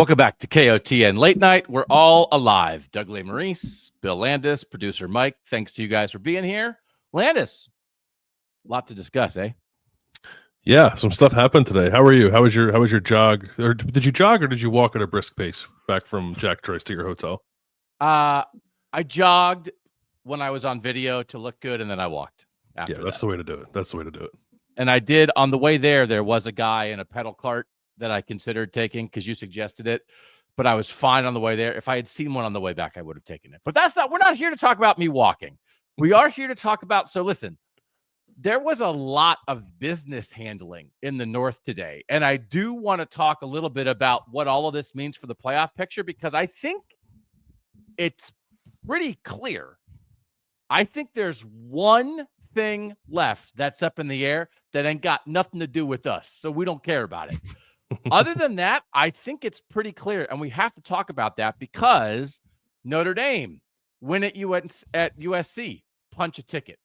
Welcome back to KOTN Late Night. We're all alive. Doug Maurice, Bill Landis, producer Mike. Thanks to you guys for being here. Landis, a lot to discuss, eh? Yeah, some stuff happened today. How are you? How was your jog? Or did you jog or did you walk at a brisk pace back from Jack Trice to your hotel? I jogged when I was on video to look good, and then I walked after that's the way to do it. That's the way to do it. And I did on the way there. There was a guy in a pedal cart that I considered taking because you suggested it, but I was fine on the way there. If I had seen one on the way back, I would have taken it. But we're not here to talk about me walking. We are here to talk about, so listen, there was a lot of business handling in the North today. And I do want to talk a little bit about what all of this means for the playoff picture, because I think it's pretty clear. I think there's one thing left that's up in the air that ain't got nothing to do with us, so we don't care about it. Other than that, I think it's pretty clear, and we have to talk about that because Notre Dame win at USC, punch a ticket.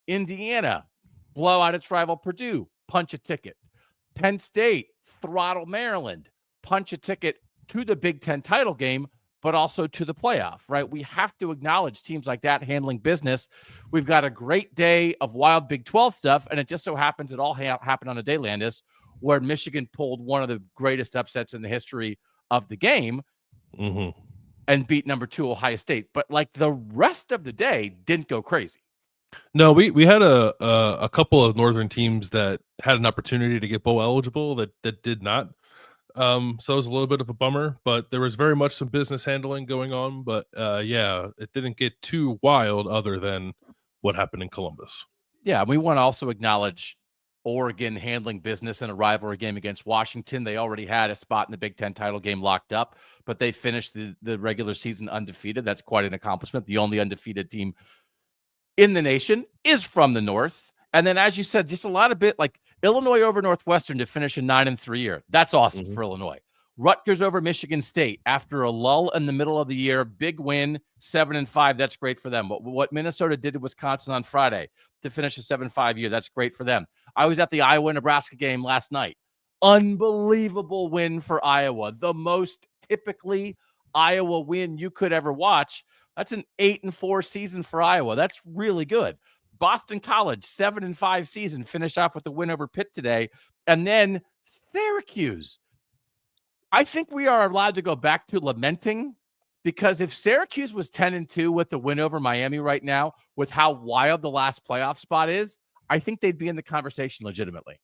Indiana blow out its rival Purdue, punch a ticket. Penn State throttle Maryland, punch a ticket to the Big Ten title game, but also to the playoff, right? We have to acknowledge teams like that handling business. We've got a great day of wild Big 12 stuff, and it just so happens it all happened on a day, Landis, where Michigan pulled one of the greatest upsets in the history of the game and beat number 2 Ohio State. But like the rest of the day didn't go crazy. No, we had a couple of Northern teams that had an opportunity to get bowl eligible that did not. So it was a little bit of a bummer, but there was very much some business handling going on. But it didn't get too wild other than what happened in Columbus. Yeah, we want to also acknowledge Oregon handling business in a rivalry game against Washington. They already had a spot in the Big Ten title game locked up, but they finished the regular season undefeated. That's quite an accomplishment. The only undefeated team in the nation is from the North. And then, as you said, just a lot of bit like Illinois over Northwestern to finish a 9-3 year. That's awesome for Illinois. Rutgers over Michigan State after a lull in the middle of the year. Big win, 7-5. That's great for them. What Minnesota did to Wisconsin on Friday to finish a 7-5 year, that's great for them. I was at the Iowa-Nebraska game last night. Unbelievable win for Iowa. The most typically Iowa win you could ever watch. That's an 8-4 season for Iowa. That's really good. Boston College, 7-5 season, finished off with the win over Pitt today. And then Syracuse. I think we are allowed to go back to lamenting, because if Syracuse was 10-2 with the win over Miami right now, with how wild the last playoff spot is, I think they'd be in the conversation legitimately.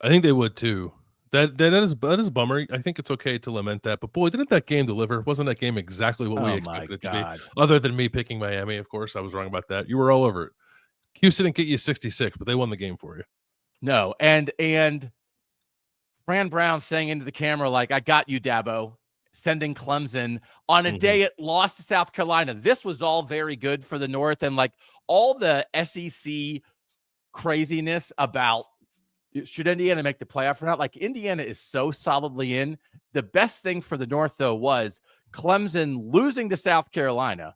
I think they would too. That is a bummer. I think it's okay to lament that, but boy, didn't that game deliver? Wasn't that game exactly what we expected it to be? Other than me picking Miami, of course, I was wrong about that. You were all over it. Houston didn't get you 66, but they won the game for you. No, and Fran Brown saying into the camera, like, I got you, Dabo, sending Clemson on a day it lost to South Carolina. This was all very good for the North, and like all the SEC craziness about should Indiana make the playoff or not? Like, Indiana is so solidly in. The best thing for the North, though, was Clemson losing to South Carolina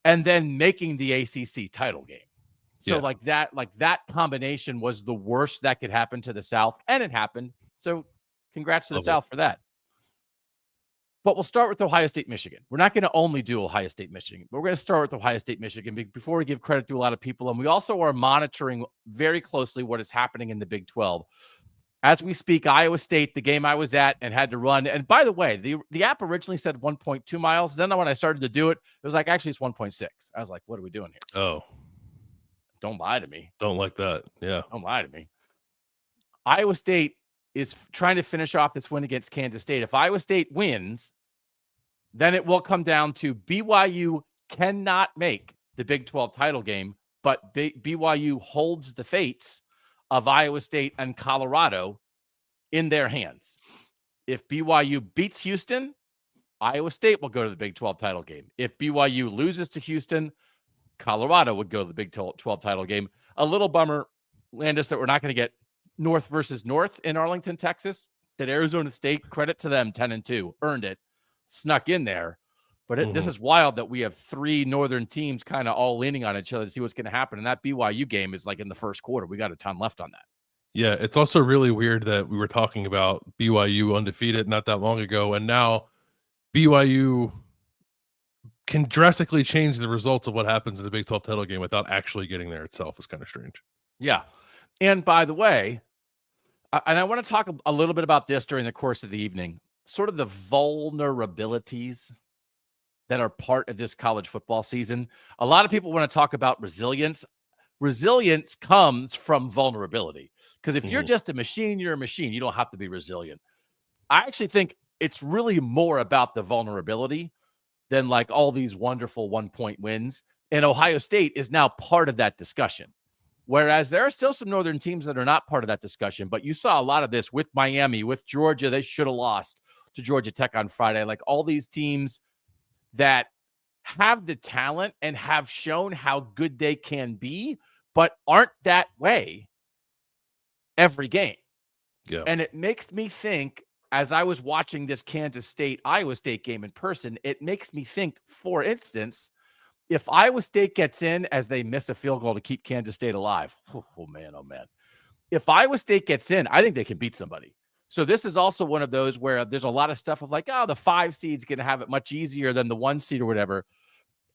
and then making the ACC title game. So that combination was the worst that could happen to the South, and it happened. So congrats to the South for that. But we'll start with Ohio State, Michigan. We're not going to only do Ohio State, Michigan, but we're going to start with Ohio State, Michigan before we give credit to a lot of people. And we also are monitoring very closely what is happening in the Big 12. As we speak, Iowa State, the game I was at and had to run. And by the way, the app originally said 1.2 miles. Then when I started to do it, it was like, actually, it's 1.6. I was like, what are we doing here? Oh. Don't lie to me. Don't like that. Yeah. Don't lie to me. Iowa State is trying to finish off this win against Kansas State. If Iowa State wins, then it will come down to BYU cannot make the Big 12 title game, but BYU holds the fates of Iowa State and Colorado in their hands. If BYU beats Houston, Iowa State will go to the Big 12 title game. If BYU loses to Houston, Colorado would go to the Big 12 title game. A little bummer, Landis, that we're not going to get North versus North in Arlington, Texas. That Arizona State, credit to them, 10-2, earned it, snuck in there. But this is wild that we have three Northern teams kind of all leaning on each other to see what's going to happen. And that BYU game is like in the first quarter. We got a ton left on that. Yeah, it's also really weird that we were talking about BYU undefeated not that long ago, and now BYU can drastically change the results of what happens in the Big 12 title game without actually getting there itself. Is kind of strange. Yeah. And by the way, and I want to talk a little bit about this during the course of the evening, sort of the vulnerabilities that are part of this college football season. A lot of people want to talk about resilience. Resilience comes from vulnerability, because if you're just a machine, you're a machine. You don't have to be resilient. I actually think it's really more about the vulnerability than like all these wonderful 1-point wins. And Ohio State is now part of that discussion. Whereas there are still some Northern teams that are not part of that discussion, but you saw a lot of this with Miami, with Georgia. They should have lost to Georgia Tech on Friday. Like all these teams that have the talent and have shown how good they can be, but aren't that way every game. Yeah. And it makes me think, as I was watching this Kansas State, Iowa State game in person, it makes me think, for instance, if Iowa State gets in as they miss a field goal to keep Kansas State alive, oh man. If Iowa State gets in, I think they can beat somebody. So this is also one of those where there's a lot of stuff of like, oh, the 5 seed's going to have it much easier than the 1 seed or whatever.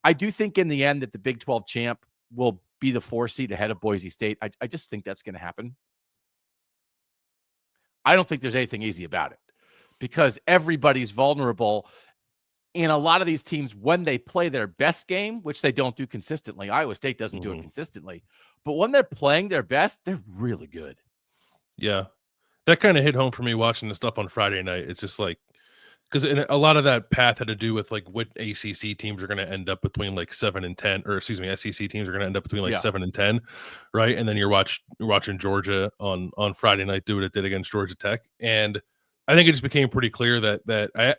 I do think in the end that the Big 12 champ will be the 4 seed ahead of Boise State. I just think that's going to happen. I don't think there's anything easy about it because everybody's vulnerable. And a lot of these teams, when they play their best game, which they don't do consistently, Iowa State doesn't do it consistently, but when they're playing their best, they're really good. Yeah. That kind of hit home for me watching the stuff on Friday night. It's just like, because a lot of that path had to do with like what ACC teams are going to end up between like 7 and 10, or excuse me, SEC teams are going to end up between like 7 and 10, right? And then you're watching Georgia on Friday night do what it did against Georgia Tech, and I think it just became pretty clear that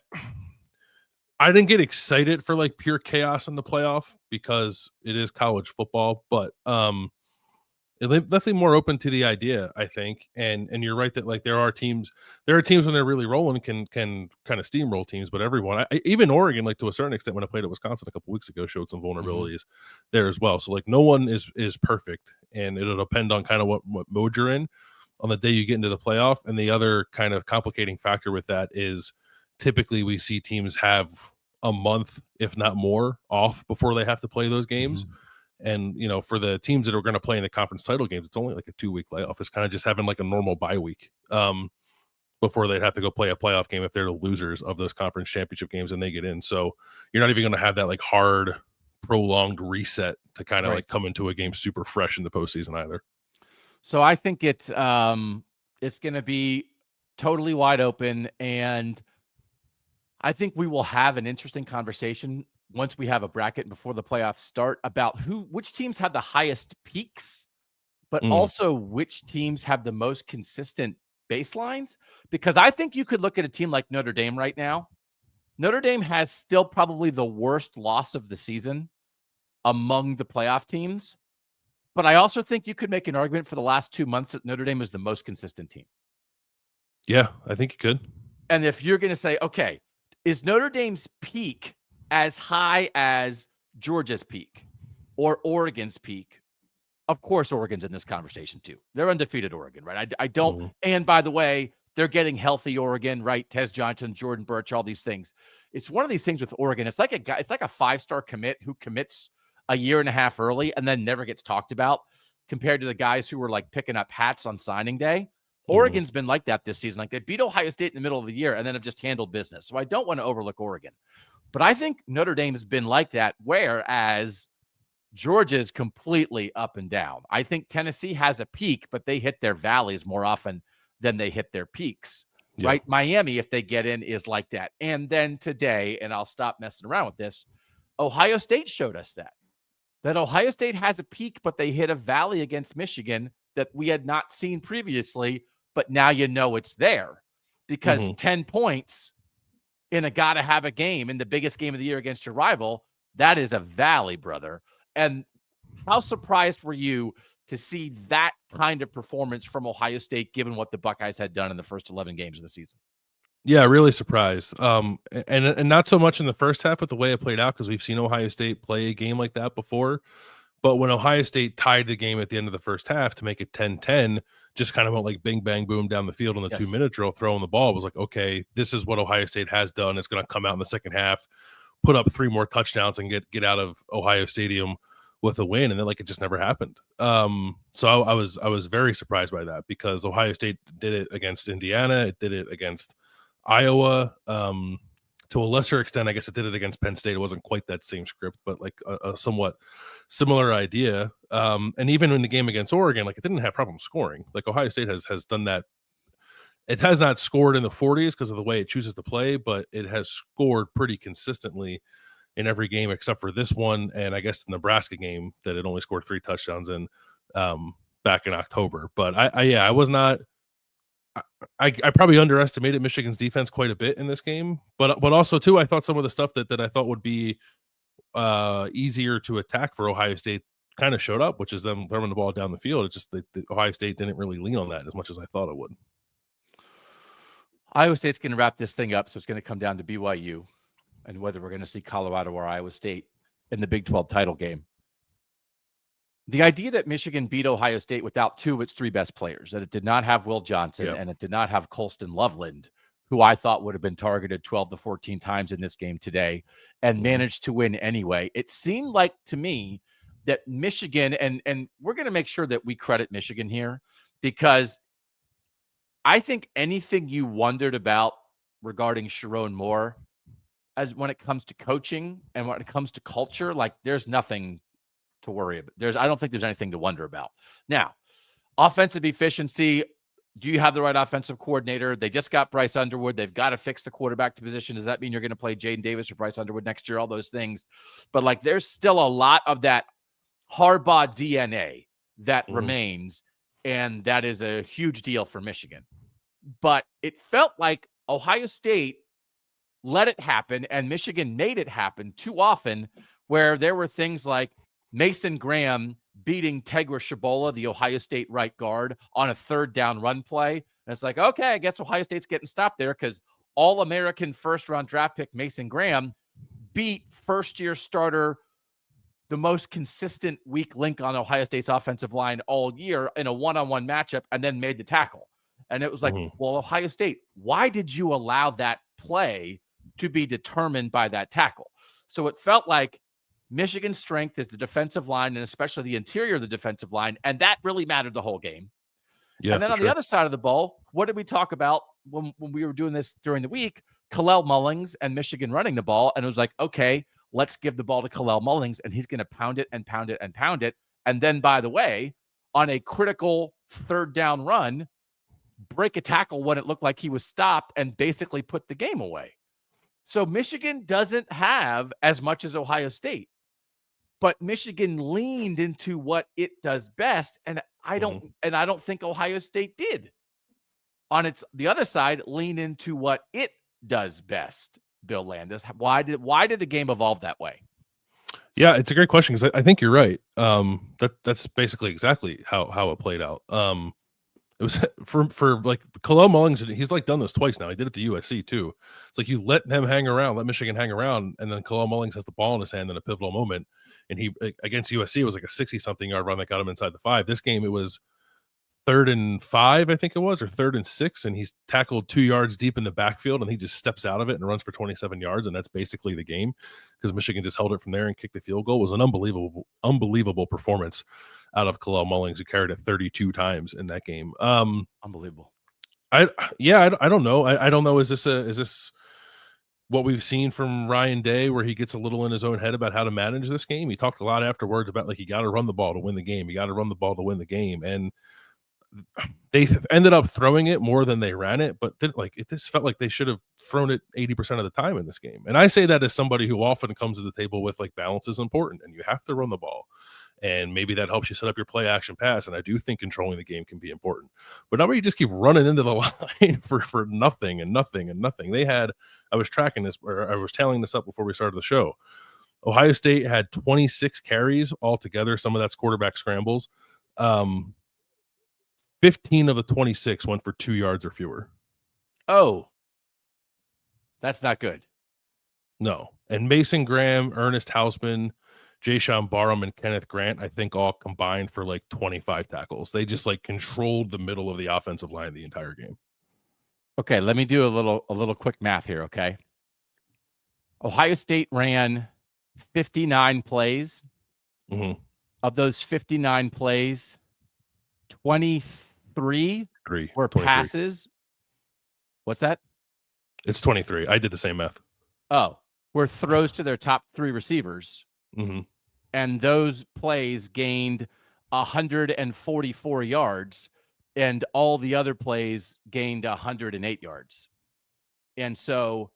I didn't get excited for like pure chaos in the playoff because it is college football, but it left me more open to the idea, I think. And you're right that like there are teams when they're really rolling can kind of steamroll teams, but everyone, even Oregon, like to a certain extent when I played at Wisconsin a couple weeks ago, showed some vulnerabilities there as well. So like no one is perfect, and it'll depend on kind of what mode you're in on the day you get into the playoff. And the other kind of complicating factor with that is typically we see teams have a month, if not more, off before they have to play those games. And, you know, for the teams that are going to play in the conference title games, it's only like a 2-week layoff. It's kind of just having like a normal bye week before they'd have to go play a playoff game if they're the losers of those conference championship games and they get in. So you're not even going to have that like hard, prolonged reset to kind of like come into a game super fresh in the postseason either. So I think it's going to be totally wide open, and I think we will have an interesting conversation once we have a bracket before the playoffs start about which teams have the highest peaks, but also which teams have the most consistent baselines. Because I think you could look at a team like Notre Dame right now. Notre Dame has still probably the worst loss of the season among the playoff teams. But I also think you could make an argument for the last 2 months that Notre Dame is the most consistent team. Yeah, I think you could. And if you're going to say, okay, is Notre Dame's peak as high as Georgia's peak or Oregon's peak? Of course, Oregon's in this conversation too. They're undefeated Oregon, right? I don't. And by the way, they're getting healthy Oregon, right? Tez Johnson, Jordan Birch, all these things. It's one of these things with Oregon. It's like a 5-star commit who commits a year and a half early and then never gets talked about compared to the guys who were like picking up hats on signing day. Oregon's been like that this season. Like they beat Ohio State in the middle of the year and then have just handled business. So I don't want to overlook Oregon. But I think Notre Dame has been like that, whereas Georgia is completely up and down. I think Tennessee has a peak, but they hit their valleys more often than they hit their peaks, right? Miami, if they get in, is like that. And then today, and I'll stop messing around with this, Ohio State showed us that Ohio State has a peak, but they hit a valley against Michigan that we had not seen previously, but now you know it's there because 10 points in a gotta have a game in the biggest game of the year against your rival, that is a valley, brother. And how surprised were you to see that kind of performance from Ohio State, given what the Buckeyes had done in the first 11 games of the season? Yeah, really surprised. And not so much in the first half, but the way it played out, because we've seen Ohio State play a game like that before. But when Ohio State tied the game at the end of the first half to make it 10-10, just kind of went like bing, bang, boom down the field on the 2-minute drill, throwing the ball. It was like, okay, this is what Ohio State has done. It's going to come out in the second half, put up 3 more touchdowns, and get out of Ohio Stadium with a win. And then like it just never happened. So I was very surprised by that, because Ohio State did it against Indiana. It did it against Iowa. To a lesser extent, I guess it did it against Penn State. It wasn't quite that same script, but like a somewhat similar idea. And even in the game against Oregon, like it didn't have problems scoring. Like Ohio State has done that. It has not scored in the 40s because of the way it chooses to play, but it has scored pretty consistently in every game except for this one, and I guess the Nebraska game that it only scored 3 touchdowns in back in October. But I was not. I probably underestimated Michigan's defense quite a bit in this game, but also too, I thought some of the stuff that I thought would be easier to attack for Ohio State kind of showed up, which is them throwing the ball down the field. It's just that Ohio State didn't really lean on that as much as I thought it would. Iowa State's going to wrap this thing up, so it's going to come down to BYU and whether we're going to see Colorado or Iowa State in the Big 12 title game. The idea that Michigan beat Ohio State without 2 of its 3 best players, that it did not have Will Johnson and it did not have Colston Loveland, who I thought would have been targeted 12 to 14 times in this game today, and managed to win anyway. It seemed like to me that Michigan, and we're going to make sure that we credit Michigan here, because I think anything you wondered about regarding Sharon Moore, as when it comes to coaching and when it comes to culture, like there's nothing to worry about. I don't think there's anything to wonder about. Now, offensive efficiency. Do you have the right offensive coordinator? They just got Bryce Underwood. They've got to fix the quarterback position. Does that mean you're going to play Jaden Davis or Bryce Underwood next year? All those things. But like, there's still a lot of that Harbaugh DNA that remains. And that is a huge deal for Michigan. But it felt like Ohio State let it happen and Michigan made it happen too often, where there were things like Mason Graham beating Tegra Shabola, the Ohio State right guard, on a 3rd down run play. And it's like, okay, I guess Ohio State's getting stopped there because All-American first-round draft pick Mason Graham beat first-year starter, the most consistent weak link on Ohio State's offensive line all year in a one-on-one matchup, and then made the tackle. And it was like, well, Ohio State, why did you allow that play to be determined by that tackle? So it felt like Michigan's strength is the defensive line, and especially the interior of the defensive line, and that really mattered the whole game. Yeah, and then on the other side of the ball, what did we talk about when we were doing this during the week? Kalel Mullings and Michigan running the ball, and it was like, okay, let's give the ball to Kalel Mullings, and he's going to pound it and pound it and pound it. And then, by the way, on a critical 3rd down run, break a tackle when it looked like he was stopped and basically put the game away. So Michigan doesn't have as much as Ohio State, but Michigan leaned into what it does best. And I don't think Ohio State did. On the other side, lean into what it does best. Bill Landis, why did the game evolve that way? Yeah, it's a great question, because I think you're right. That's basically exactly how it played out. It was for like Kalel Mullings. He's like done this twice now. He did it to USC too. It's like you let them hang around, let Michigan hang around, and then Kalel Mullings has the ball in his hand in a pivotal moment. And he against USC, it was like a 60-something yard run that got him inside the 5. This game, it was 3rd and 5, I think it was, or 3rd and 6, and he's tackled 2 yards deep in the backfield, and he just steps out of it and runs for 27 yards, and that's basically the game, because Michigan just held it from there and kicked the field goal. It was an unbelievable performance out of Kalel Mullings, who carried it 32 times in that game. Unbelievable. I don't know. I don't know. Is this what we've seen from Ryan Day, where he gets a little in his own head about how to manage this game? He talked a lot afterwards about like, you got to run the ball to win the game. You got to run the ball to win the game. And they ended up throwing it more than they ran it, but it just felt like they should have thrown it 80% of the time in this game. And I say that as somebody who often comes to the table with like, balance is important and you have to run the ball. And maybe that helps you set up your play action pass. And I do think controlling the game can be important. But now you just keep running into the line for nothing and nothing and nothing. I was tracking this, or I was tallying this up before we started the show. Ohio State had 26 carries altogether. Some of that's quarterback scrambles. 15 of the 26 went for 2 yards or fewer. Oh, that's not good. No. And Mason Graham, Ernest Hausman, Jayshon Barham and Kenneth Grant, I think, all combined for like 25 tackles. They just like controlled the middle of the offensive line the entire game. Okay, let me do a little quick math here, okay? Ohio State ran 59 plays. Mm-hmm. Of those 59 plays, 23 were 23. passes. What's that? It's 23. I did the same math. Oh, were throws to their top 3 receivers. Mm-hmm. And those plays gained 144 yards, and all the other plays gained 108 yards. And so,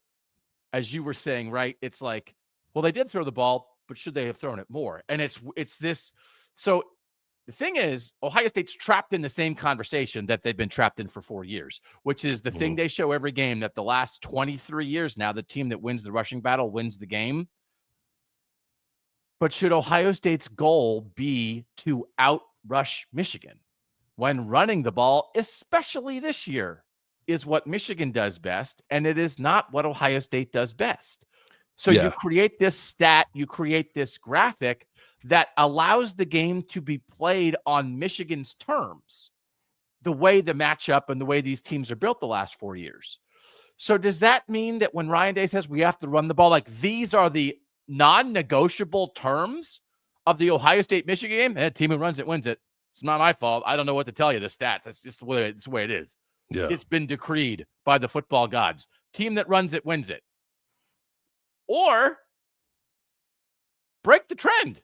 as you were saying, right, it's like, well, they did throw the ball, but should they have thrown it more? And it's this. So the thing is, Ohio State's trapped in the same conversation that they've been trapped in for 4 years, which is the thing they show every game, that the last 23 years now, the team that wins the rushing battle wins the game. But should Ohio State's goal be to outrush Michigan when running the ball, especially this year, is what Michigan does best, and it is not what Ohio State does best. So you create this stat, you create this graphic that allows the game to be played on Michigan's terms, the way the matchup and the way these teams are built the last 4 years. So does that mean that when Ryan Day says we have to run the ball, like these are the non-negotiable terms of the Ohio State-Michigan game? The team who runs it wins it. It's not my fault. I don't know what to tell you. The stats. That's just the way it is. Yeah. It's been decreed by the football gods. Team that runs it wins it. Or break the trend.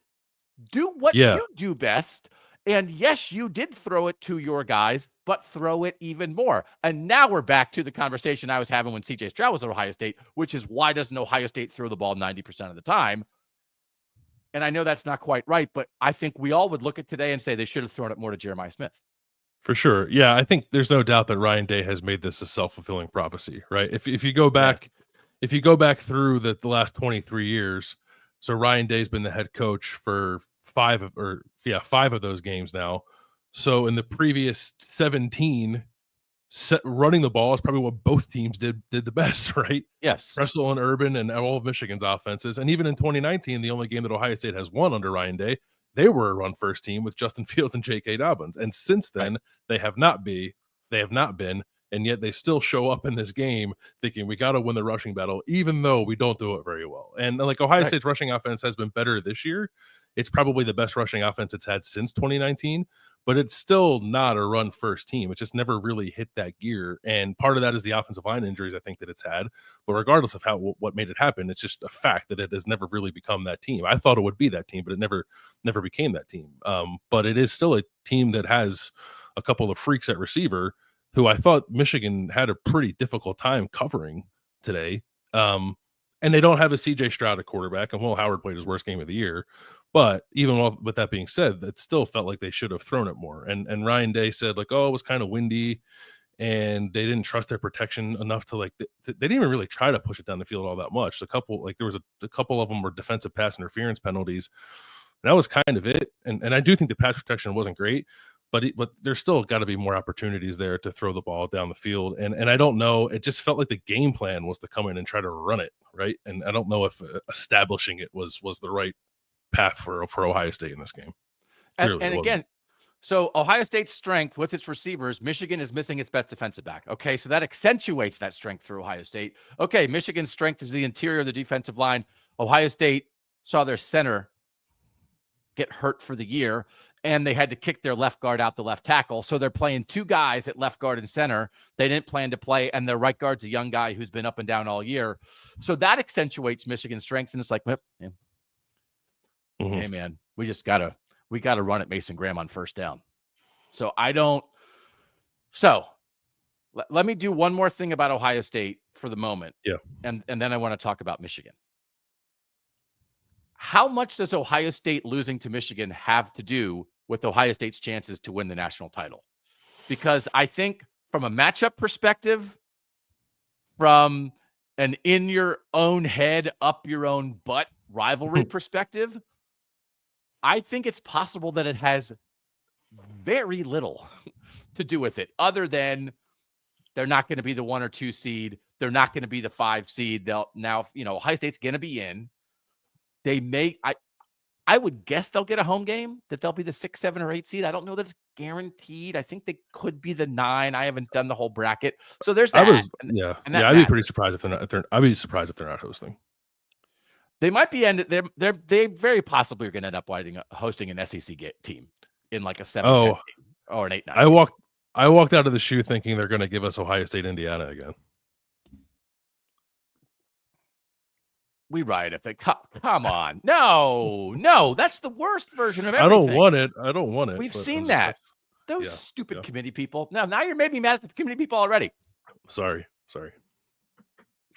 Do what you do best. And yes, you did throw it to your guys, but throw it even more. And now we're back to the conversation I was having when CJ Stroud was at Ohio State, which is, why doesn't Ohio State throw the ball 90% of the time? And I know that's not quite right, but I think we all would look at today and say they should have thrown it more to Jeremiah Smith. For sure. Yeah, I think there's no doubt that Ryan Day has made this a self-fulfilling prophecy, right? If you go back, if you go back through the last 23 years, so Ryan Day's been the head coach for 5 of those games now. So in the previous 17, running the ball is probably what both teams did the best, right? Yes. Russell and Urban and all of Michigan's offenses. And even in 2019, the only game that Ohio State has won under Ryan Day, they were a run first team with Justin Fields and J.K. Dobbins. And since then, they have not been, and yet they still show up in this game thinking we got to win the rushing battle, even though we don't do it very well. And like Ohio State's rushing offense has been better this year. It's probably the best rushing offense it's had since 2019, but it's still not a run first team. It just never really hit that gear. And part of that is the offensive line injuries I think that it's had. But regardless of what made it happen, it's just a fact that it has never really become that team. I thought it would be that team, but it never became that team. But it is still a team that has a couple of freaks at receiver who I thought Michigan had a pretty difficult time covering today. And they don't have a CJ Stroud at quarterback, and Will Howard played his worst game of the year. But even with that being said, it still felt like they should have thrown it more. And Ryan Day said, like, oh, it was kind of windy, and they didn't trust their protection enough to, like, they didn't even really try to push it down the field all that much. There was a couple of them were defensive pass interference penalties. And that was kind of it. And I do think the pass protection wasn't great, but there's still got to be more opportunities there to throw the ball down the field. And I don't know, it just felt like the game plan was to come in and try to run it, right? And I don't know if establishing it was the right path for Ohio State in this game. And again, so Ohio State's strength with its receivers, Michigan is missing its best defensive back. Okay, so that accentuates that strength for Ohio State. Okay, Michigan's strength is the interior of the defensive line. Ohio State saw their center get hurt for the year, and they had to kick their left guard out the left tackle. So they're playing 2 guys at left guard and center they didn't plan to play, and their right guard's a young guy who's been up and down all year. So that accentuates Michigan's strengths, and it's like, hey, man, we gotta run at Mason Graham on first down. So let me do one more thing about Ohio State for the moment. Yeah. And then I want to talk about Michigan. How much does Ohio State losing to Michigan have to do with Ohio State's chances to win the national title? Because I think from a matchup perspective, from an in your own head, up your own butt rivalry perspective, I think it's possible that it has very little to do with it, other than they're not going to be the 1 or 2 seed. They're not going to be the 5 seed. Ohio State's going to be in. They may, I would guess they'll get a home game, that they'll be the 6, 7, or 8 seed. I don't know that it's guaranteed. I think they could be the 9. I haven't done the whole bracket. So there's that. And that I'd be matters. pretty surprised if I'd be surprised if they're not hosting. They might be they very possibly are going to end up hosting an SEC team in like a 7-10 game or an 8-9. I walked out of the shoe thinking they're going to give us Ohio State, Indiana again. We riot if they come on. No, that's the worst version of everything. I don't want it. We've seen that. Those stupid committee people. Now you're maybe mad at the committee people already. Sorry.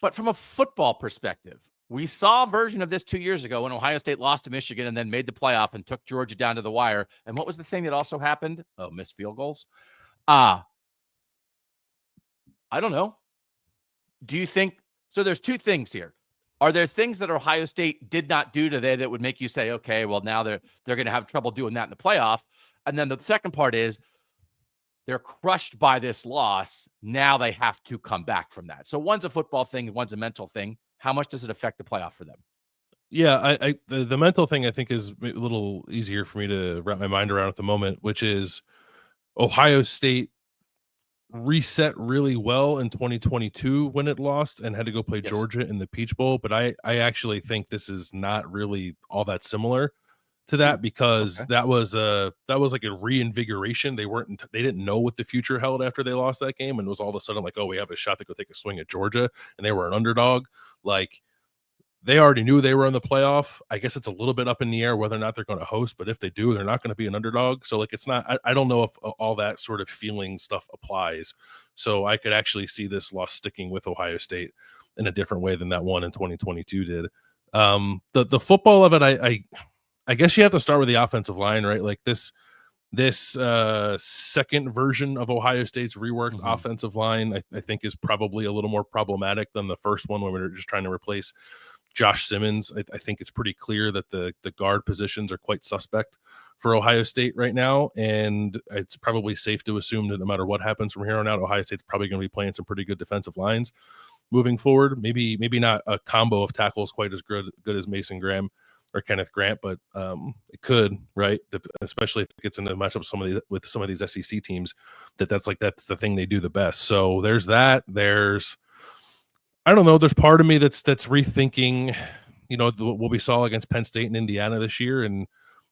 But from a football perspective, we saw a version of this 2 years ago when Ohio State lost to Michigan and then made the playoff and took Georgia down to the wire. And what was the thing that also happened? Oh, missed field goals. I don't know. Do you think so? There's two things here. Are there things that Ohio State did not do today that would make you say, okay, well, now they're going to have trouble doing that in the playoff? And then the second part is they're crushed by this loss. Now they have to come back from that. So one's a football thing, one's a mental thing. How much does it affect the playoff for them? Yeah, the mental thing I think is a little easier for me to wrap my mind around at the moment, which is Ohio State reset really well in 2022 when it lost and had to go play Georgia in the Peach Bowl. But I actually think this is not really all that similar to that, because that was like a reinvigoration. They didn't know what the future held after they lost that game, and it was all of a sudden like, oh, we have a shot to go take a swing at Georgia, and they were an underdog. Like, they already knew they were in the playoff. I guess it's a little bit up in the air whether or not they're going to host, but if they do, they're not going to be an underdog. So like, it's not, I don't know if all that sort of feeling stuff applies. So I could actually see this loss sticking with Ohio State in a different way than that one in 2022 did. The football of it, I guess you have to start with the offensive line, right? Like this second version of Ohio State's reworked offensive line, I think is probably a little more problematic than the first one when we were just trying to replace Josh Simmons. I think it's pretty clear that the guard positions are quite suspect for Ohio State right now, and it's probably safe to assume that no matter what happens from here on out, Ohio State's probably going to be playing some pretty good defensive lines moving forward. Maybe not a combo of tackles quite as good as Mason Graham or Kenneth Grant, but it could, right? Especially if it gets into matchups with some of these SEC teams, that's the thing they do the best. So there's that. I don't know. There's part of me that's rethinking, what we saw against Penn State and Indiana this year, and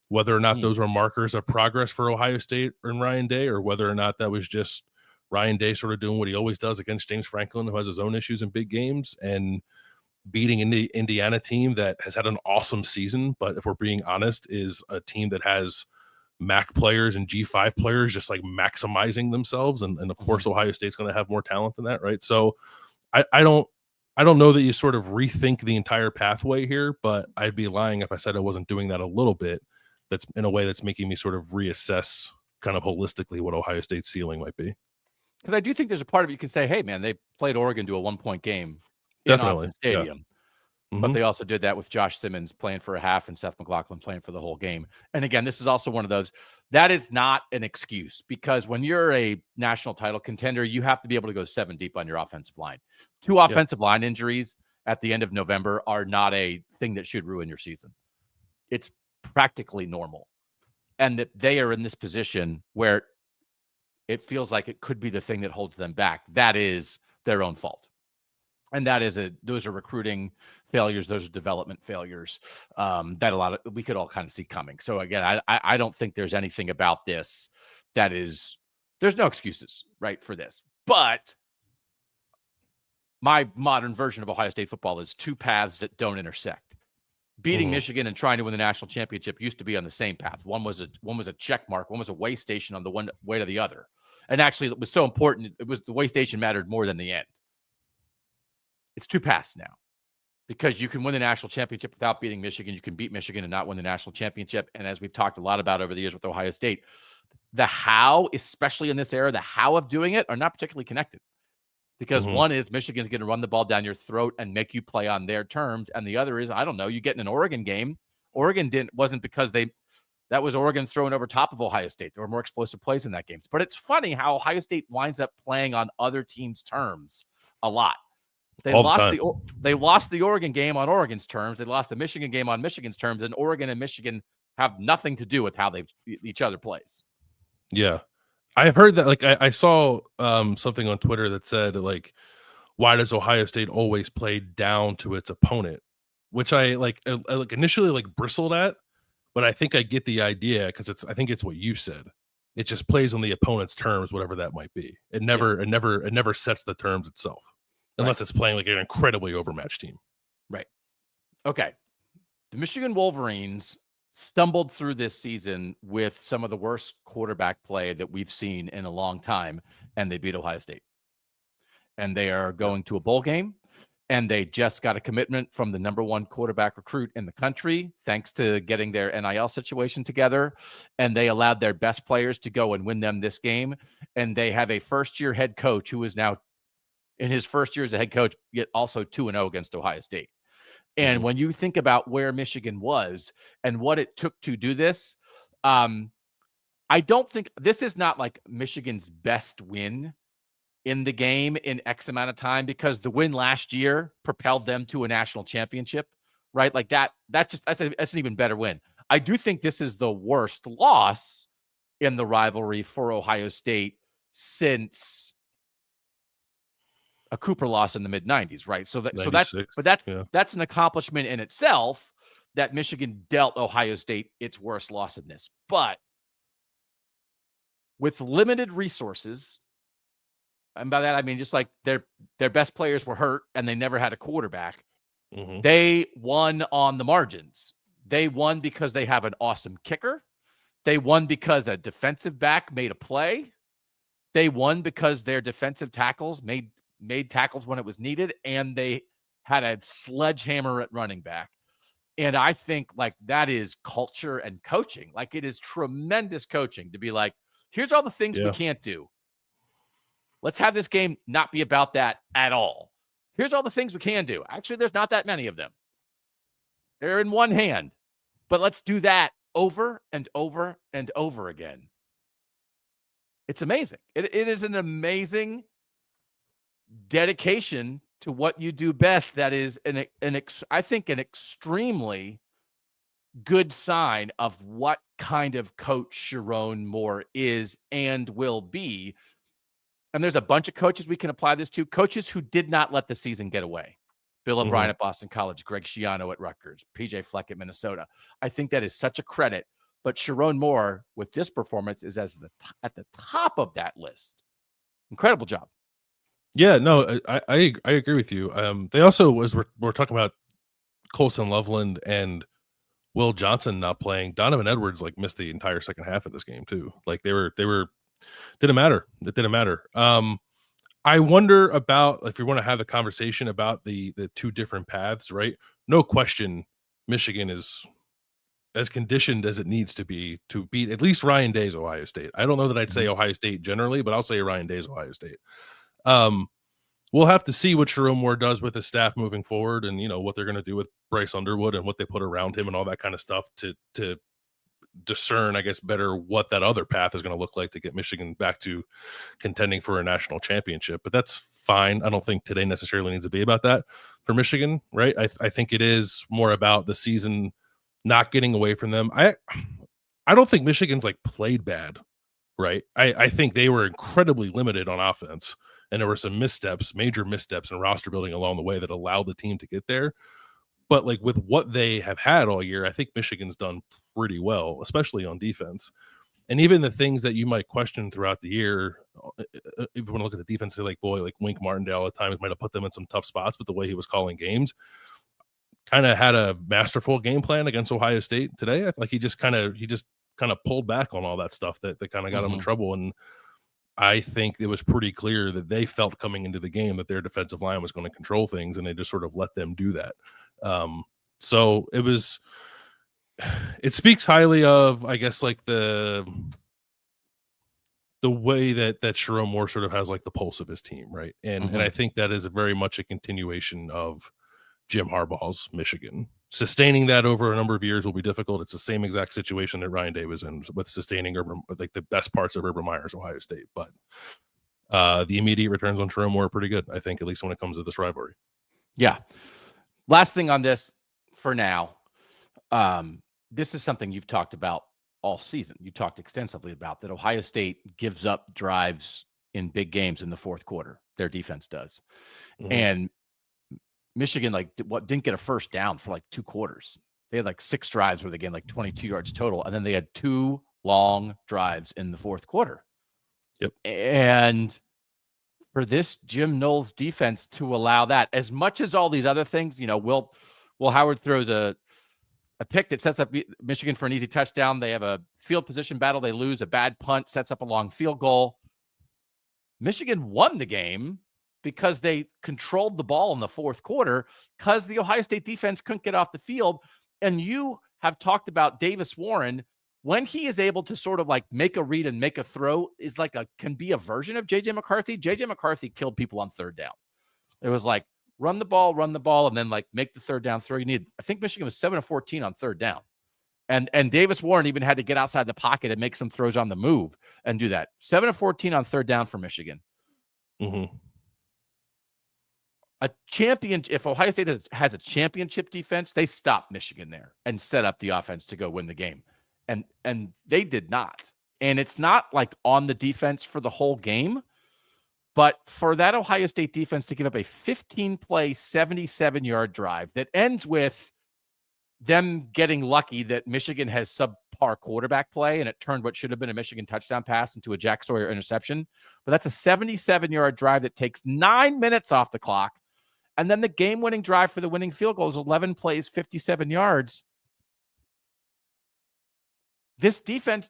whether or not those were markers of progress for Ohio State and Ryan Day, or whether or not that was just Ryan Day sort of doing what he always does against James Franklin, who has his own issues in big games, and beating an Indiana team that has had an awesome season, but if we're being honest, is a team that has MAC players and G5 players just like maximizing themselves. And of course, Ohio State's going to have more talent than that, right? So I don't know that you sort of rethink the entire pathway here, but I'd be lying if I said I wasn't doing that a little bit. That's in a way that's making me sort of reassess kind of holistically what Ohio State's ceiling might be. Because I do think there's a part of it you can say, hey, man, they played Oregon to a 1-point game Definitely. in Austin Stadium. Yeah. But they also did that with Josh Simmons playing for a half and Seth McLaughlin playing for the whole game. And again, this is also one of those, that is not an excuse, because when you're a national title contender, you have to be able to go 7 deep on your offensive line. 2 offensive line injuries at the end of November are not a thing that should ruin your season. It's practically normal. And that they are in this position where it feels like it could be the thing that holds them back. That is their own fault. And those are recruiting failures. Those are development failures that we could all kind of see coming. So again, I don't think there's anything about this there's no excuses, right, for this. But my modern version of Ohio State football is 2 paths that don't intersect. Beating Michigan and trying to win the national championship used to be on the same path. One was a check mark. One was a way station on the one way to the other. And actually, it was so important. It was the way station mattered more than the end. It's 2 paths now, because you can win the national championship without beating Michigan. You can beat Michigan and not win the national championship. And as we've talked a lot about over the years with Ohio State, the how, especially in this era, the how of doing it are not particularly connected. Because one is Michigan's going to run the ball down your throat and make you play on their terms. And the other is, I don't know, you get in an Oregon game. Oregon wasn't because that was Oregon throwing over top of Ohio State. There were more explosive plays in that game. But it's funny how Ohio State winds up playing on other teams' terms a lot. They All the lost time. they lost the Oregon game on Oregon's terms. They lost the Michigan game on Michigan's terms, and Oregon and Michigan have nothing to do with how each other plays. Yeah. I've heard that, like, I saw something on Twitter that said, like, why does Ohio State always play down to its opponent? Which I initially like bristled at, but I think I get the idea because I think it's what you said. It just plays on the opponent's terms, whatever that might be. It never sets the terms itself, unless it's playing like an incredibly overmatched team. Right. Okay. The Michigan Wolverines stumbled through this season with some of the worst quarterback play that we've seen in a long time, and they beat Ohio State. And they are going to a bowl game, and they just got a commitment from the number one quarterback recruit in the country, thanks to getting their NIL situation together. And they allowed their best players to go and win them this game. And they have a first-year head coach who is now, in his first year as a head coach, yet also 2-0 against Ohio State. And when you think about where Michigan was and what it took to do this, I don't think this is not like Michigan's best win in the game in X amount of time, because the win last year propelled them to a national championship, right? Like that's an even better win. I do think this is the worst loss in the rivalry for Ohio State since a Cooper loss in the mid-90s, right? That's an accomplishment in itself that Michigan dealt Ohio State its worst loss in this. But with limited resources, and by that I mean just like their best players were hurt and they never had a quarterback, they won on the margins. They won because they have an awesome kicker. They won because a defensive back made a play. They won because their defensive tackles made tackles when it was needed, and they had a sledgehammer at running back. And I think like that is culture and coaching. Like it is tremendous coaching to be like, here's all the things we can't do. Let's have this game not be about that at all. Here's all the things we can do. Actually, there's not that many of them. They're in one hand, but let's do that over and over and over again. It's amazing. It is an amazing dedication to what you do best. That is I think an extremely good sign of what kind of coach Sharon Moore is and will be. And there's a bunch of coaches we can apply this to. Coaches who did not let the season get away. Bill O'Brien at Boston College, Greg Schiano at Rutgers, PJ Fleck at Minnesota. I think that is such a credit. But Sharon Moore, with this performance, is at the top of that list. Incredible job. Yeah, no, I agree with you. They also, as we're talking about Colson Loveland and Will Johnson not playing, Donovan Edwards like missed the entire second half of this game too. Like they were didn't matter. It didn't matter. I wonder about if we want to have a conversation about the two different paths, right? No question, Michigan is as conditioned as it needs to be to beat at least Ryan Day's Ohio State. I don't know that I'd say Ohio State generally, but I'll say Ryan Day's Ohio State. We'll have to see what Sharon Moore does with his staff moving forward, and what they're going to do with Bryce Underwood and what they put around him and all that kind of stuff to discern, I guess, better what that other path is going to look like to get Michigan back to contending for a national championship. But that's fine. I don't think today necessarily needs to be about that for Michigan, right? I think it is more about the season not getting away from them. I don't think Michigan's like played bad, right? I think they were incredibly limited on offense, and there were some major missteps in roster building along the way that allowed the team to get there. But like with what they have had all year, I think Michigan's done pretty well, especially on defense. And even the things that you might question throughout the year, if you want to look at the defense, say like Wink Martindale at times might have put them in some tough spots with the way he was calling games. Kind of had a masterful game plan against Ohio State today. I feel like he just kind of pulled back on all that stuff that kind of got him in trouble. And I think it was pretty clear that they felt coming into the game that their defensive line was going to control things, and they just sort of let them do that. So it speaks highly of, I guess, like the way that Sharon Moore sort of has like the pulse of his team, right? And I think that is very much a continuation of Jim Harbaugh's Michigan. Sustaining that over a number of years will be difficult. It's the same exact situation that Ryan Day was in with sustaining the best parts of Urban Meyer's Ohio State. But The immediate returns on Jerome were pretty good, I think, at least when it comes to this rivalry. Yeah. Last thing on this for now. This is something you've talked about all season. You talked extensively about that Ohio State gives up drives in big games in the fourth quarter. Their defense does. Mm-hmm. And Michigan didn't get a first down for like 2 quarters. They had like 6 drives where they gained like 22 yards total, and then they had 2 long drives in the fourth quarter. Yep. And for this Jim Knowles defense to allow that, as much as all these other things, Will Howard throws a pick that sets up Michigan for an easy touchdown. They have a field position battle. They lose. A bad punt sets up a long field goal. Michigan won the game because they controlled the ball in the fourth quarter because the Ohio State defense couldn't get off the field. And you have talked about Davis Warren. When he is able to sort of like make a read and make a throw is like can be a version of JJ McCarthy. JJ McCarthy killed people on third down. It was like, run the ball, and then like make the third down throw you need. I think Michigan was 7 of 14 on third down. And Davis Warren even had to get outside the pocket and make some throws on the move and do that. 7 of 14 on third down for Michigan. Mm-hmm. If Ohio State has a championship defense, they stop Michigan there and set up the offense to go win the game. And they did not. And it's not like on the defense for the whole game. But for that Ohio State defense to give up a 15-play, 77-yard drive that ends with them getting lucky that Michigan has subpar quarterback play and it turned what should have been a Michigan touchdown pass into a Jack Sawyer interception. But that's a 77-yard drive that takes 9 minutes off the clock. And then the game-winning drive for the winning field goal is 11 plays, 57 yards. This defense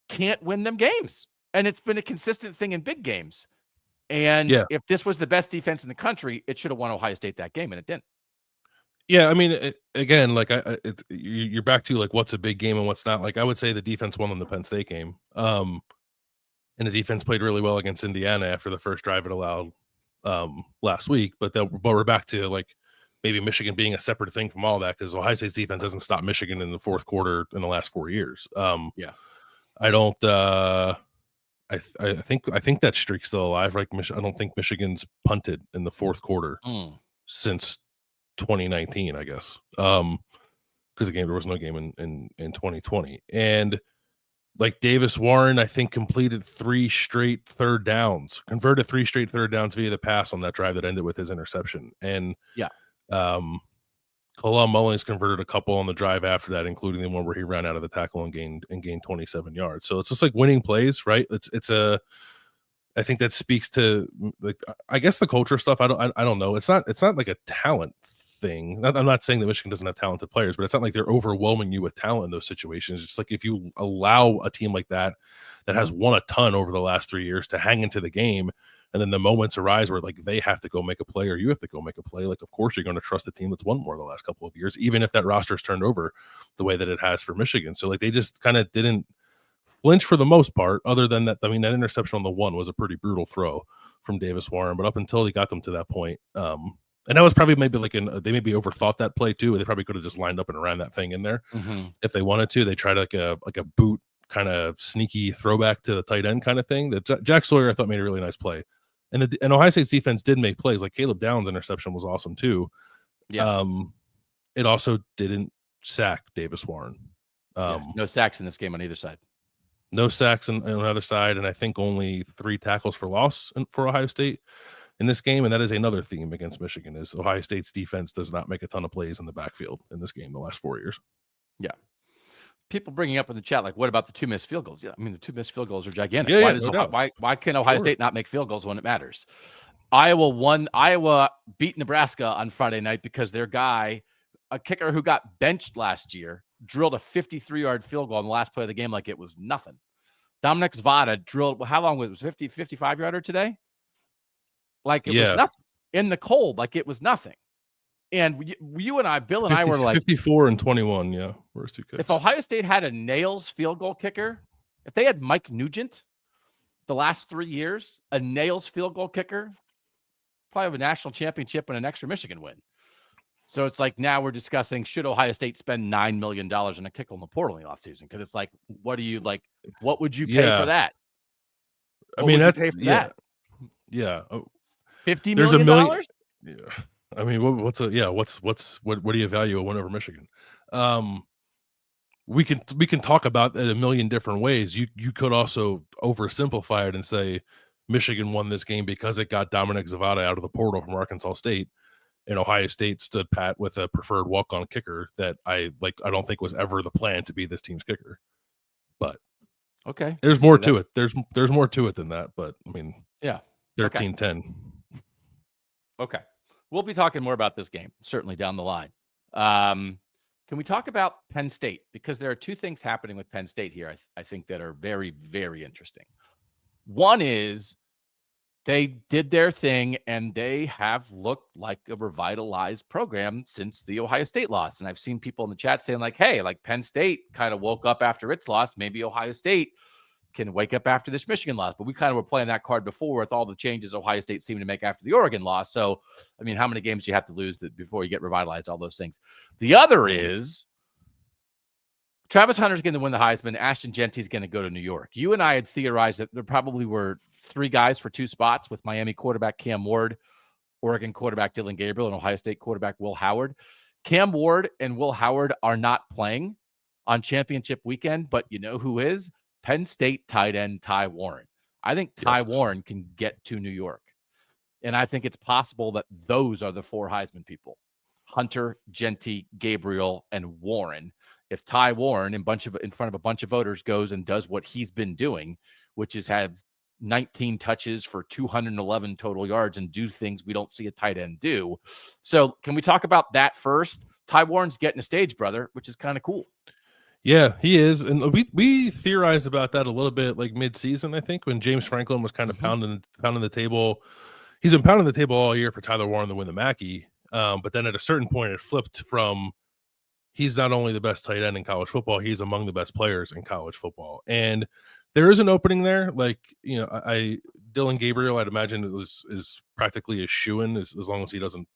can't win them games. And it's been a consistent thing in big games. And if this was the best defense in the country, it should have won Ohio State that game, and it didn't. Yeah, I mean, again, like you're back to like what's a big game and what's not. Like I would say the defense won in the Penn State game, and the defense played really well against Indiana after the first drive it allowed last week. But we're back to like maybe Michigan being a separate thing from all that because Ohio State's defense hasn't stopped Michigan in the fourth quarter in the last 4 years. I don't. I think that streak's still alive. Like I don't think Michigan's punted in the fourth quarter since 2019, I guess. Because there was no game in 2020. And like Davis Warren, I think converted 3 straight third downs via the pass on that drive that ended with his interception. And Kalal Mullings converted a couple on the drive after that, including the one where he ran out of the tackle and gained 27 yards. So it's just like winning plays, right? I think that speaks to like I guess the culture stuff. I don't know. It's not like a talent thing. I'm not saying that Michigan doesn't have talented players, but it's not like they're overwhelming you with talent in those situations. It's like if you allow a team like that has won a ton over the last 3 years to hang into the game. And then the moments arise where like they have to go make a play or you have to go make a play. Like, of course, you're going to trust the team that's won more the last couple of years, even if that roster's turned over the way that it has for Michigan. So like they just kind of didn't flinch for the most part, other than that. I mean, that interception on the one was a pretty brutal throw from Davis Warren, but up until he got them to that point, and that was probably maybe like they maybe overthought that play too. They probably could have just lined up and ran that thing in there if they wanted to. They tried like a boot kind of sneaky throwback to the tight end kind of thing. That Jack Sawyer I thought made a really nice play. And Ohio State's defense did make plays. Like Caleb Downs' interception was awesome too. Yeah. It also didn't sack Davis Warren. No sacks in this game on either side. No sacks on either side, and I think only 3 tackles for loss for Ohio State in this game. And that is another theme against Michigan is Ohio State's defense does not make a ton of plays in the backfield in this game the last 4 years. Yeah. People bringing up in the chat, like, what about the 2 missed field goals? Yeah, I mean, the 2 missed field goals are gigantic. Why can Ohio State not make field goals when it matters? Iowa beat Nebraska on Friday night because their guy, a kicker who got benched last year, drilled a 53-yard field goal on the last play of the game like it was nothing. Dominic Zvada drilled, how long was it? 55-yarder today? Like it was nothing. In the cold, like it was nothing. And you and I, Bill and I were like 54 and 21. Yeah, worst 2 kicks. If Ohio State had a nails field goal kicker, if they had Mike Nugent the last 3 years, a nails field goal kicker, probably have a national championship and an extra Michigan win. So it's like now we're discussing should Ohio State spend $9 million on a kick on the portal in the offseason? Because it's like, what would you pay for that? I mean, that's pay for that? Yeah. $50 There's a million? million. Yeah. I mean, what do you value a win over Michigan? We can talk about it a million different ways. You could also oversimplify it and say Michigan won this game because it got Dominic Zavada out of the portal from Arkansas State, and Ohio State stood pat with a preferred walk-on kicker that I don't think was ever the plan to be this team's kicker. But okay, there's more to it. There's more to it than that. But I mean, yeah, 13-10. Okay, we'll be talking more about this game certainly down the line. Can we talk about Penn State? Because there are two things happening with Penn State here, I think, that are very, very interesting. One is they did their thing, and they have looked like a revitalized program since the Ohio State loss. And I've seen people in the chat saying, like, hey, like Penn State kind of woke up after its loss. Maybe Ohio State can wake up after this Michigan loss. But we kind of were playing that card before with all the changes Ohio State seemed to make after the Oregon loss. So, I mean, how many games do you have to lose before you get revitalized, all those things? The other is Travis Hunter's going to win the Heisman. Ashton Genty's going to go to New York. You and I had theorized that there probably were 3 guys for 2 spots, with Miami quarterback Cam Ward, Oregon quarterback Dylan Gabriel, and Ohio State quarterback Will Howard. Cam Ward and Will Howard are not playing on championship weekend, but you know who is? Penn State tight end Ty Warren. I think Ty Warren can get to New York. And I think it's possible that those are the 4 Heisman people: Hunter, Genty, Gabriel, and Warren. If Ty Warren, in front of a bunch of voters, goes and does what he's been doing, which is have 19 touches for 211 total yards and do things we don't see a tight end do. So can we talk about that first? Ty Warren's getting a stage, brother, which is kind of cool. Yeah, he is. And we theorized about that a little bit like mid-season, I think, when James Franklin was kind of pounding the table. He's been pounding the table all year for Tyler Warren to win the Mackey. But then at a certain point, it flipped from he's not only the best tight end in college football, he's among the best players in college football. And there is an opening there. Like, you know, Dylan Gabriel, I'd imagine is practically a shoo-in as long as he doesn't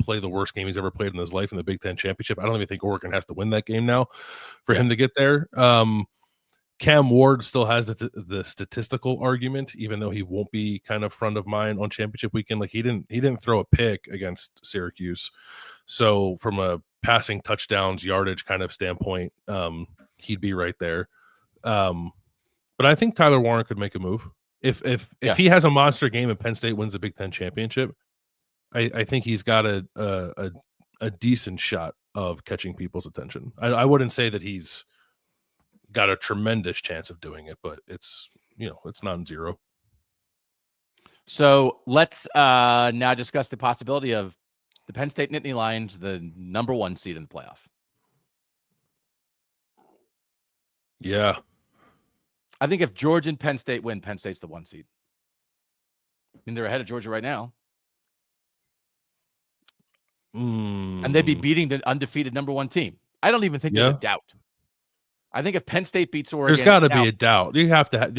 play the worst game he's ever played in his life in the Big Ten championship. I don't even think Oregon has to win that game now for him to get there. Cam Ward still has the statistical argument, even though he won't be kind of front of mind on championship weekend. Like he didn't throw a pick against Syracuse. So from a passing touchdowns yardage kind of standpoint, he'd be right there. But I think Tyler Warren could make a move. If he has a monster game and Penn State wins the Big Ten championship, I think he's got a decent shot of catching people's attention. I wouldn't say that he's got a tremendous chance of doing it, but it's non-zero. So let's now discuss the possibility of the Penn State Nittany Lions, the number 1 seed in the playoff. Yeah. I think if Georgia and Penn State win, Penn State's the 1 seed. I mean, they're ahead of Georgia right now. And they'd be beating the undefeated number 1 team. I don't even think there's a doubt. I think if Penn State beats Oregon, there's got to be a doubt. You have to have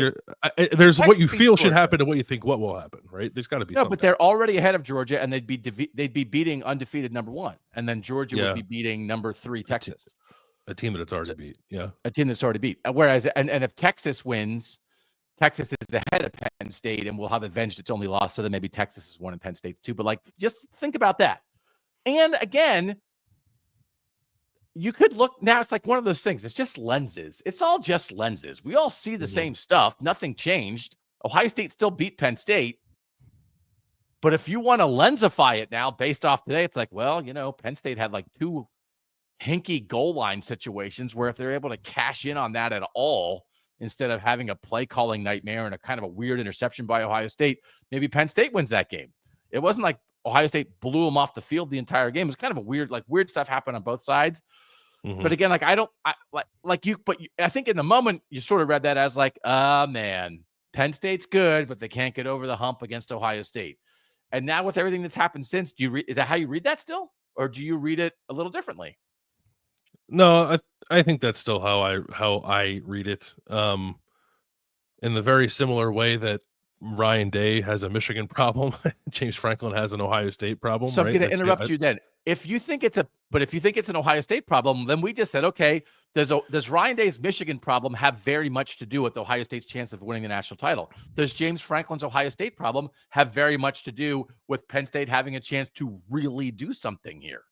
there's what you feel should happen and what you think what will happen, right? There's got to be no, but doubt. They're already ahead of Georgia, and they'd be beating undefeated number 1, and then Georgia would be beating number 3 Texas, a team that it's already beat. Yeah, a team that's already beat. Whereas, and if Texas wins, Texas is ahead of Penn State and will have avenged its only loss. So then maybe Texas is 1 and Penn State 2. But like, just think about that. And again, you could look now. It's like one of those things. It's just lenses. It's all just lenses. We all see the same stuff. Nothing changed. Ohio State still beat Penn State. But if you want to lensify it now based off today, it's like, well, Penn State had like 2 hinky goal line situations where if they're able to cash in on that at all, instead of having a play calling nightmare and a kind of a weird interception by Ohio State, maybe Penn State wins that game. It wasn't like Ohio State blew them off the field the entire game. It was kind of a weird stuff happened on both sides. But again, like I think in the moment you sort of read that as like, man, Penn State's good, but they can't get over the hump against Ohio State. And now with everything that's happened since, is that how you read that still? Or do you read it a little differently? No, I think that's still how I read it. In the very similar way that Ryan Day has a Michigan problem, James Franklin has an Ohio State problem. So right? I'm going to interrupt you then. if you think it's an Ohio State problem, then we just said, okay, does Ryan Day's Michigan problem have very much to do with Ohio State's chance of winning the national title? Does James Franklin's Ohio State problem have very much to do with Penn State having a chance to really do something here?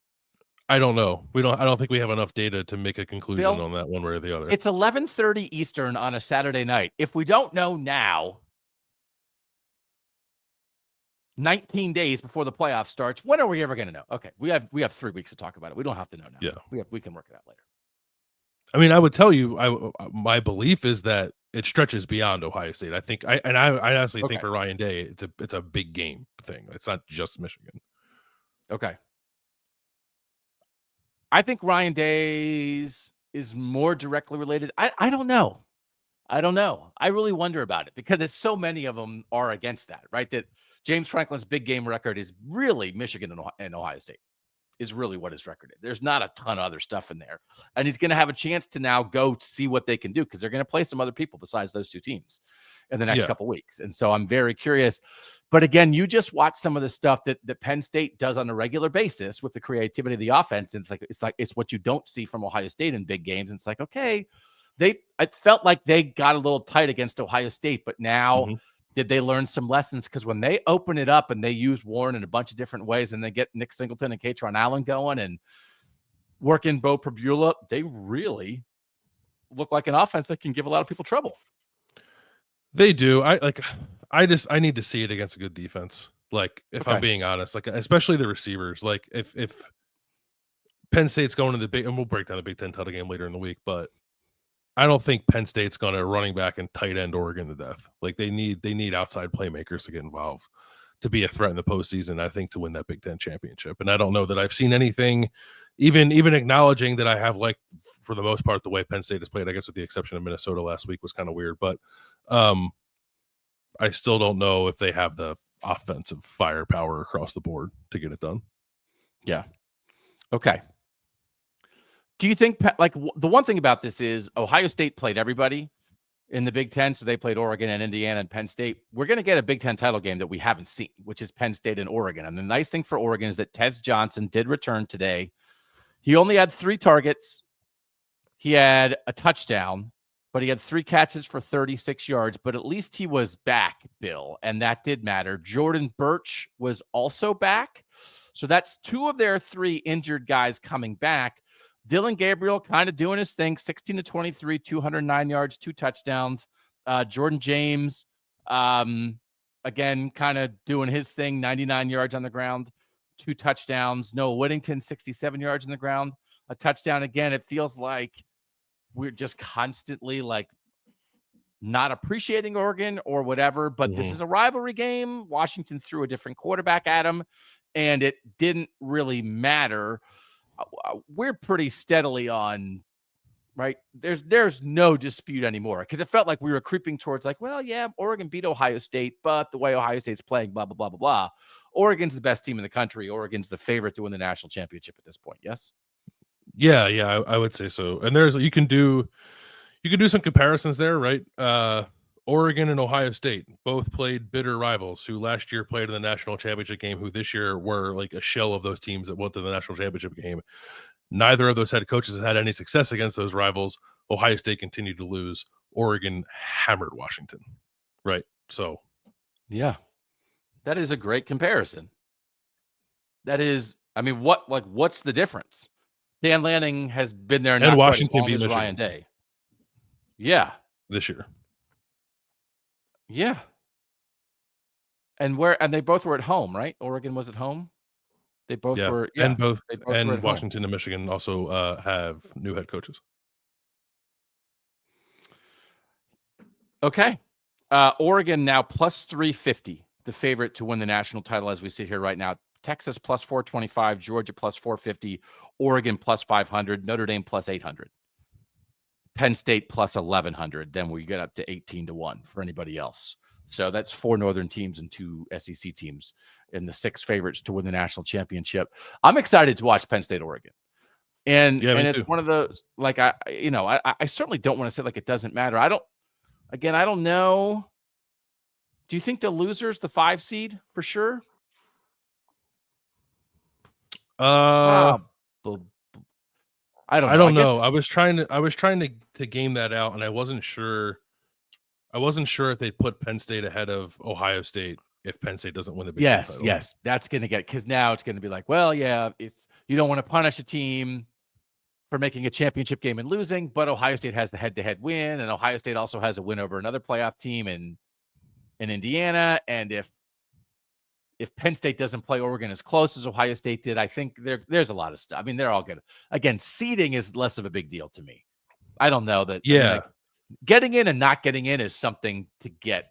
I don't know. I don't think we have enough data to make a conclusion Bill, on that one way or the other. It's 11:30 Eastern on a Saturday night. If we don't know now, 19 days before the playoff starts, when are we ever going to know? Okay, we have 3 weeks to talk about it. We don't have to know now. Yeah, we can work it out later. I mean, I would tell you, my belief is that it stretches beyond Ohio State. I think, I honestly think for Ryan Day, it's a big game thing. It's not just Michigan. Okay. I think Ryan Day's is more directly related. I don't know. I really wonder about it because so many of them are against that, right? That James Franklin's big game record is really Michigan and Ohio State is really what his record is. There's not a ton of other stuff in there. And he's going to have a chance to now go see what they can do because they're going to play some other people besides those two teams in the next couple of weeks. And so I'm very curious. But again, you just watch some of the stuff that Penn State does on a regular basis with the creativity of the offense. And it's what you don't see from Ohio State in big games. And it's like, okay, it felt like they got a little tight against Ohio State, but now did they learn some lessons? Because when they open it up and they use Warren in a bunch of different ways and they get Nick Singleton and Katron Allen going and work in Bo Pribula, they really look like an offense that can give a lot of people trouble. They do. I need to see it against a good defense. Like, if I'm being honest, like, especially the receivers, like if Penn State's going to the big, and we'll break down the Big Ten title game later in the week, but I don't think Penn State's going to running back and tight end Oregon to death. Like, they need outside playmakers to get involved to be a threat in the postseason, I think, to win that Big Ten championship. And I don't know that I've seen anything, even acknowledging that I have, like, for the most part, the way Penn State has played, I guess with the exception of Minnesota last week was kind of weird, but I still don't know if they have the offensive firepower across the board to get it done. Yeah. Okay. Do you think, like, the one thing about this is Ohio State played everybody in the Big Ten, so they played Oregon and Indiana and Penn State. We're going to get a Big Ten title game that we haven't seen, which is Penn State and Oregon. And the nice thing for Oregon is that Tez Johnson did return today. He only had 3 targets. He had a touchdown, but he had 3 catches for 36 yards. But at least he was back, Bill, and that did matter. Jordan Birch was also back. So that's 2 of their 3 injured guys coming back. Dylan Gabriel kind of doing his thing, 16 to 23, 209 yards, 2 touchdowns. Jordan James, again, kind of doing his thing, 99 yards on the ground, 2 touchdowns. Noah Whittington, 67 yards on the ground, a touchdown. Again, it feels like we're just constantly like not appreciating Oregon or whatever, but this is a rivalry game. Washington threw a different quarterback at him, and it didn't really matter. We're pretty steadily on, right? There's no dispute anymore because it felt like we were creeping towards like, well, yeah, Oregon beat Ohio State, but the way Ohio State's playing, blah, blah, blah, blah, blah. Oregon's the best team in the country. Oregon's the favorite to win the national championship at this point. Yes. Yeah, I would say so. And you can do some comparisons there, right? Oregon and Ohio State both played bitter rivals who last year played in the national championship game, who this year were like a shell of those teams that went to the national championship game. Neither of those head coaches has had any success against those rivals. Ohio State continued to lose. Oregon hammered Washington, right? So, yeah, that is a great comparison. That is, I mean, what's the difference? Dan Lanning has been there, and Washington beat Michigan. Ryan Day. Yeah, this year. Yeah. And they both were at home, right? Oregon was at home. They both were. Yeah. And Washington and Michigan also have new head coaches. Okay. Oregon now plus 350, the favorite to win the national title as we sit here right now. Texas plus 425, Georgia plus 450, Oregon plus 500, Notre Dame plus 800. Penn State plus 1,100. Then we get up to 18-1 for anybody else. So that's 4 Northern teams and 2 SEC teams in the 6 favorites to win the national championship. I'm excited to watch Penn State, Oregon. And it's one of those, like, I certainly don't want to say like it doesn't matter. I don't know. Do you think the loser's the 5 seed for sure? Uh, Prob- I don't I know. I don't guess know. I was trying to game that out, and I wasn't sure. I wasn't sure if they'd put Penn State ahead of Ohio State if Penn State doesn't win the Big Ten title. yes. That's going to get, because now it's going to be like, well, yeah, you don't want to punish a team for making a championship game and losing, but Ohio State has the head-to-head win, and Ohio State also has a win over another playoff team in Indiana. And if Penn State doesn't play Oregon as close as Ohio State did, I think there's a lot of stuff. I mean, they're all good. Again, seeding is less of a big deal to me. I don't know that. Yeah. I mean, like, getting in and not getting in is something to get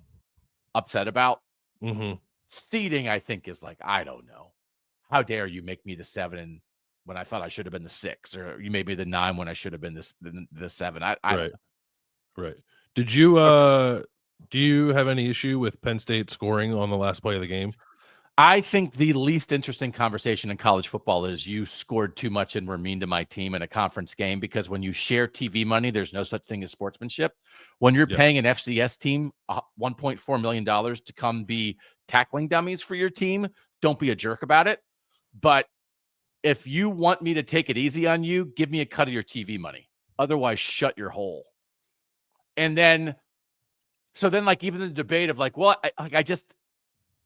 upset about. Mm-hmm. Seeding, I think, is like, I don't know. How dare you make me the 7 when I thought I should have been the 6, or you made me the 9 when I should have been the 7. I Right. don't know. Right. Did you do you have any issue with Penn State scoring on the last play of the game? I think the least interesting conversation in college football is you scored too much and were mean to my team in a conference game, because when you share TV money, there's no such thing as sportsmanship. When you're paying an FCS team $1.4 million to come be tackling dummies for your team, don't be a jerk about it. But if you want me to take it easy on you, give me a cut of your TV money. Otherwise, shut your hole. And then, so then, like, even the debate of like, well, I just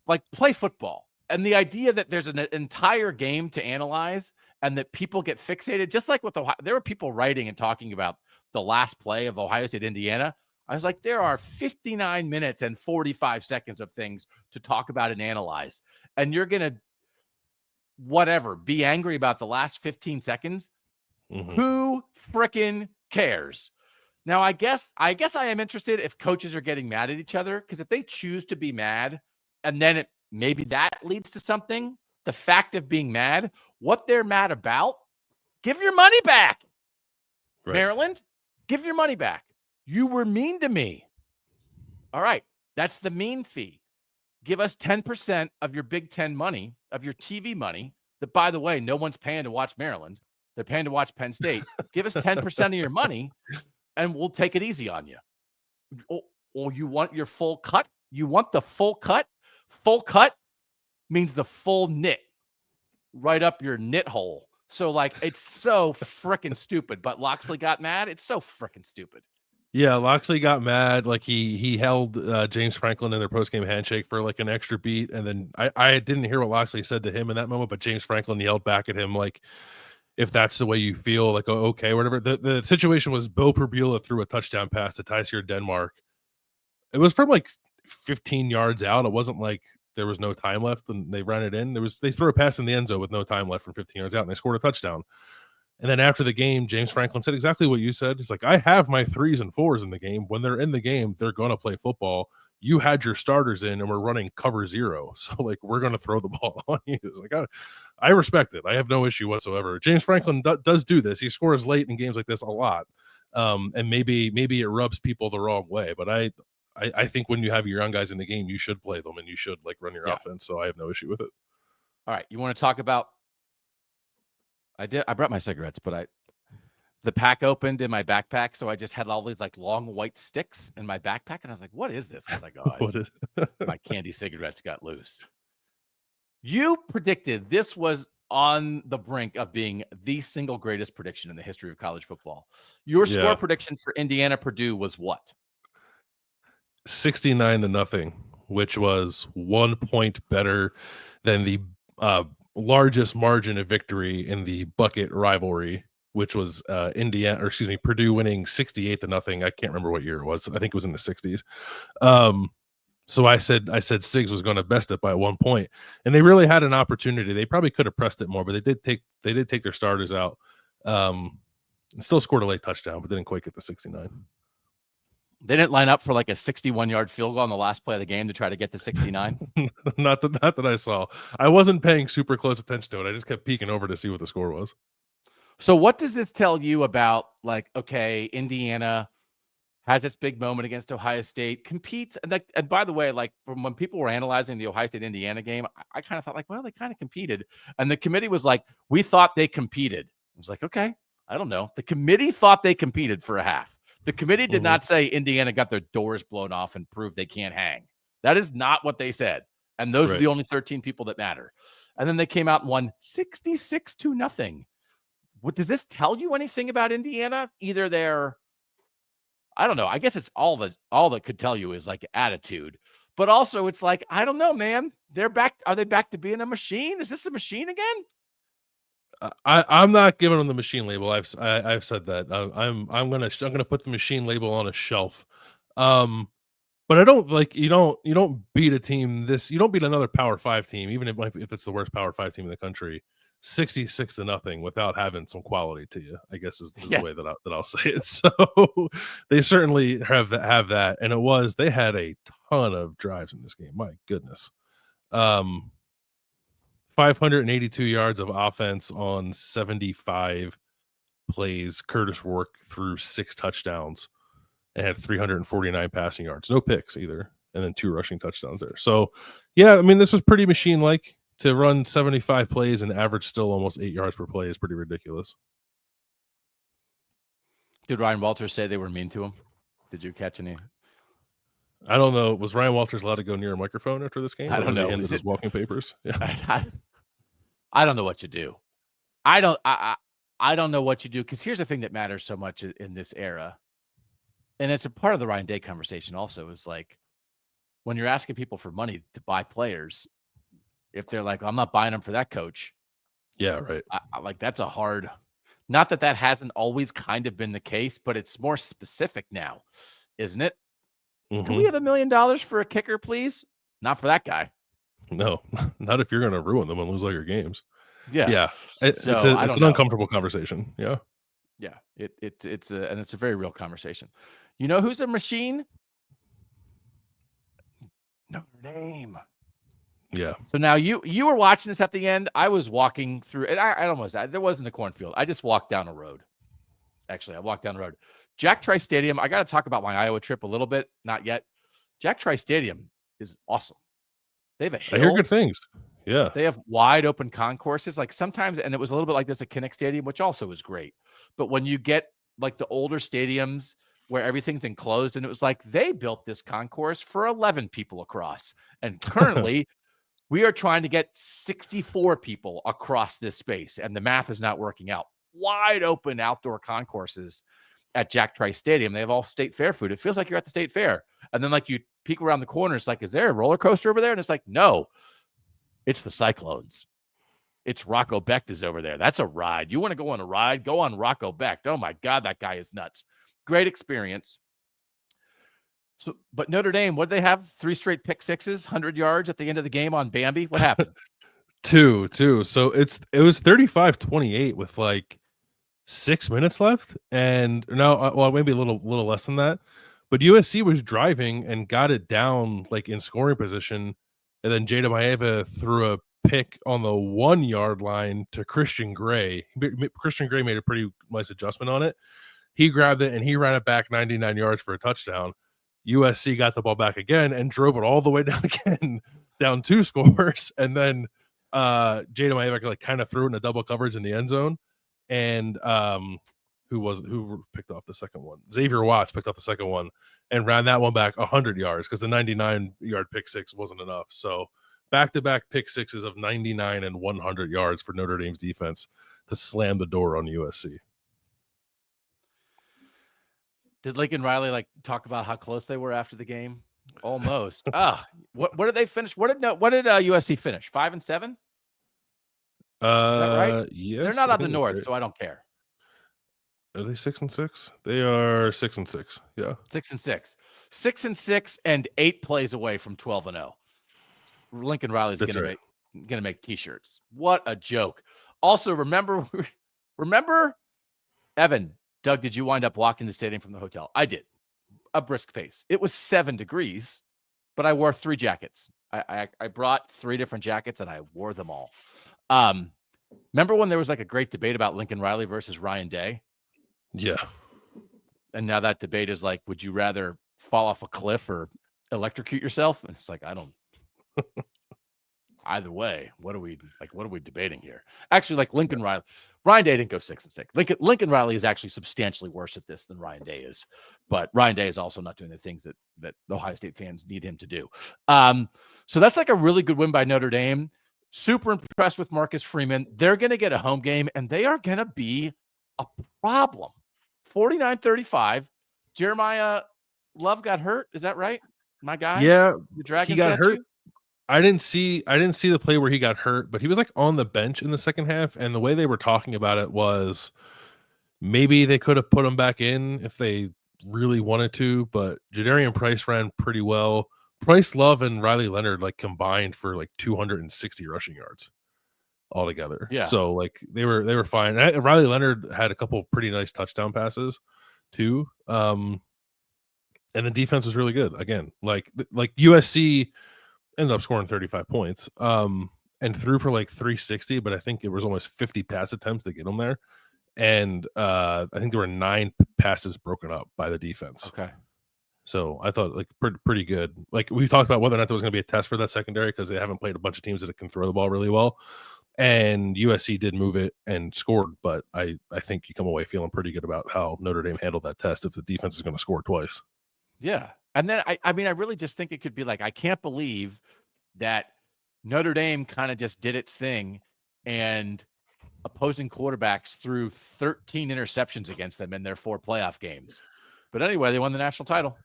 like play football. And the idea that there's an entire game to analyze and that people get fixated, just like with Ohio, there were people writing and talking about the last play of Ohio State, Indiana. I was like, there are 59 minutes and 45 seconds of things to talk about and analyze. And you're going to, whatever, be angry about the last 15 seconds. Mm-hmm. Who frickin' cares? Now, I guess I am interested if coaches are getting mad at each other, because if they choose to be mad, and then maybe that leads to something, the fact of being mad, what they're mad about, give your money back. Right. Maryland, give your money back. You were mean to me. All right. That's the mean fee. Give us 10% of your Big Ten money, of your TV money, that, by the way, no one's paying to watch Maryland. They're paying to watch Penn State. Give us 10% of your money, and we'll take it easy on you. Or you want your full cut? You want the full cut? Full cut means the full knit right up your knit hole. So, like, it's so freaking stupid. But Loxley got mad. It's so freaking stupid. Yeah, Loxley got mad. Like he held James Franklin in their post-game handshake for like an extra beat, and then I didn't hear what Loxley said to him in that moment, but James Franklin yelled back at him like, if that's the way you feel, like, okay, whatever. The situation was Bo Perbula threw a touchdown pass to Tysier Denmark. It was from like 15 yards out. It wasn't like there was no time left and they ran it in. They threw a pass in the end zone with no time left from 15 yards out, and they scored a touchdown. And then after the game, James Franklin said exactly what you said. He's like, I have my 3s and 4s in the game. When they're in the game, they're going to play football. You had your starters in, and we're running cover 0. So, like, we're going to throw the ball on you. It's like, I respect it. I have no issue whatsoever. James Franklin does do this. He scores late in games like this a lot. And maybe it rubs people the wrong way. But I think when you have your young guys in the game, you should play them and you should, like, run your offense. So I have no issue with it. All right. You want to talk about, I brought my cigarettes, but the pack opened in my backpack, so I just had all these like long white sticks in my backpack, and I was like, what is this? I was like, oh, my candy cigarettes got loose. You predicted this was on the brink of being the single greatest prediction in the history of college football. Your score prediction for Indiana Purdue was what? 69-0, which was 1 point better than the largest margin of victory in the bucket rivalry, which was Purdue winning 68-0. I can't remember what year it was. I think it was in the 60s. So I said Sigs was going to best it by 1 point, and they really had an opportunity. They probably could have pressed it more, but they did take their starters out. Still scored a late touchdown, but didn't quite get the 69. They didn't line up for like a 61-yard field goal on the last play of the game to try to get to 69. Not that I saw. I wasn't paying super close attention to it. I just kept peeking over to see what the score was. So what does this tell you about, like, okay, Indiana has its big moment against Ohio State, competes, and by the way, like, from when people were analyzing the Ohio State Indiana game, I kind of thought, like, well, they kind of competed, and the committee was like, we thought they competed. I was like, okay, I don't know. The committee thought they competed for a half. The committee did not say Indiana got their doors blown off and proved they can't hang. That is not what they said. And those were Right. the only 13 people that matter. And then they came out and won 66-0. What does this tell you anything about Indiana? Either they're, I don't know. I guess it's all that could tell you is like attitude. But also it's like, I don't know, man. They're back. Are they back to being a machine? Is this a machine again? I'm not giving them the machine label. I've said that. I'm gonna put the machine label on a shelf. But I don't like you don't beat a team you don't beat another Power 5 team, even if it's the worst Power 5 team in the country, 66-0 without having some quality to you, I guess is the way that I'll say it. So they certainly have that, and they had a ton of drives in this game. My goodness. 582 yards of offense on 75 plays. Curtis Rourke threw 6 touchdowns and had 349 passing yards. No picks either. And then 2 rushing touchdowns there. So, yeah, I mean, this was pretty machine-like. To run 75 plays and average still almost 8 yards per play is pretty ridiculous. Did Ryan Walters say they were mean to him? Did you catch any? I don't know. Was Ryan Walters allowed to go near a microphone after this game? I don't know. He handed his walking papers? Yeah. I don't know what you do. I don't know what you do, because here's the thing that matters so much in this era, and it's a part of the Ryan Day conversation also, is like when you're asking people for money to buy players, if they're like, I'm not buying them for that coach. Yeah, right. I like, that's a hard, not that hasn't always kind of been the case, but it's more specific now, isn't it? Mm-hmm. Do we have $1 million for a kicker, please? Not for that guy. No, not if you're going to ruin them and lose all your games. Yeah. It's an uncomfortable conversation. Yeah. Yeah. It's a very real conversation. You know who's a machine? Notre Dame. Yeah. So now you were watching this at the end. I was walking through, and there wasn't a cornfield. I just walked down a road. Actually, I walked down the road. Jack Trice Stadium. I got to talk about my Iowa trip a little bit. Not yet. Jack Trice Stadium is awesome. They have a hill. I hear good things. Yeah. They have wide open concourses. Like sometimes, and it was a little bit like this at Kinnick Stadium, which also is great. But when you get like the older stadiums where everything's enclosed, and it was like they built this concourse for 11 people across. And currently we are trying to get 64 people across this space, and the math is not working out. Wide open outdoor concourses at Jack Trice Stadium. They have all state fair food. It feels like you're at the state fair. And then like you peek around the corner, it's like, is there a roller coaster over there? And it's like, no, it's the Cyclones. It's Rocco Becht is over there. That's a ride. You want to go on a ride? Go on Rocco Becht. Oh my God, that guy is nuts. Great experience. So, but Notre Dame, what did they have? 3 straight pick sixes, 100 yards at the end of the game on Bambi. What happened? Two. So it was 35-28 with like 6 minutes left, and no, maybe a little less than that. But USC was driving and got it down like in scoring position, and then Jada Maeva threw a pick on the 1 yard line to Christian Gray. Christian Gray made a pretty nice adjustment on it. He grabbed it and he ran it back 99 yards for a touchdown. USC got the ball back again and drove it all the way down again, down 2 scores, and then Jada Maeva like kind of threw it in a double coverage in the end zone. And who picked off the second one? Xavier Watts picked off the second one and ran that one back 100 yards because the 99-yard pick six wasn't enough. So back-to-back pick sixes of 99 and 100 yards for Notre Dame's defense to slam the door on USC. Did Lincoln Riley like talk about how close they were after the game? Almost. What did they finish? What did USC finish? 5-7? Is that right? Yes. They're not on the north, so I don't care. Are they 6-6? They are 6-6. Yeah. 6-6. 6-6 and 8 plays away from 12-0. Lincoln Riley's gonna make t-shirts. What a joke. Also, remember, Evan, Doug, did you wind up walking the stadium from the hotel? I did. A brisk pace. It was 7 degrees, but I wore 3 jackets. I brought 3 different jackets and I wore them all. Remember when there was like a great debate about Lincoln Riley versus Ryan Day? Yeah. And now that debate is like, would you rather fall off a cliff or electrocute yourself? And it's like, I either way, what are we debating here? Actually, like Lincoln Riley, Ryan Day didn't go 6-6. Lincoln Riley is actually substantially worse at this than Ryan Day is, but Ryan Day is also not doing the things that the Ohio State fans need him to do. So that's like a really good win by Notre Dame. Super impressed with Marcus Freeman. They're going to get a home game, and they are going to be a problem. 49-35. Jeremiah Love got hurt. Is that right? My guy? Yeah, the Dragon he got statue? hurt. I didn't see the play where he got hurt, but he was like on the bench in the second half, and the way they were talking about it was maybe they could have put him back in if they really wanted to, but Jadarian Price ran pretty well. Price, Love, and Riley Leonard like combined for like 260 rushing yards altogether. Yeah. So like they were fine. And Riley Leonard had a couple of pretty nice touchdown passes too. And the defense was really good. Again, like USC ended up scoring 35 points. And threw for like 360, but I think it was almost 50 pass attempts to get them there. And I think there were 9 passes broken up by the defense. Okay. So I thought like pretty good. Like we've talked about whether or not there was going to be a test for that secondary because they haven't played a bunch of teams that can throw the ball really well. And USC did move it and scored, but I think you come away feeling pretty good about how Notre Dame handled that test if the defense is going to score twice. Yeah. And then I mean, I really just think it could be like, I can't believe that Notre Dame kind of just did its thing and opposing quarterbacks threw 13 interceptions against them in their 4 playoff games. But anyway, they won the national title.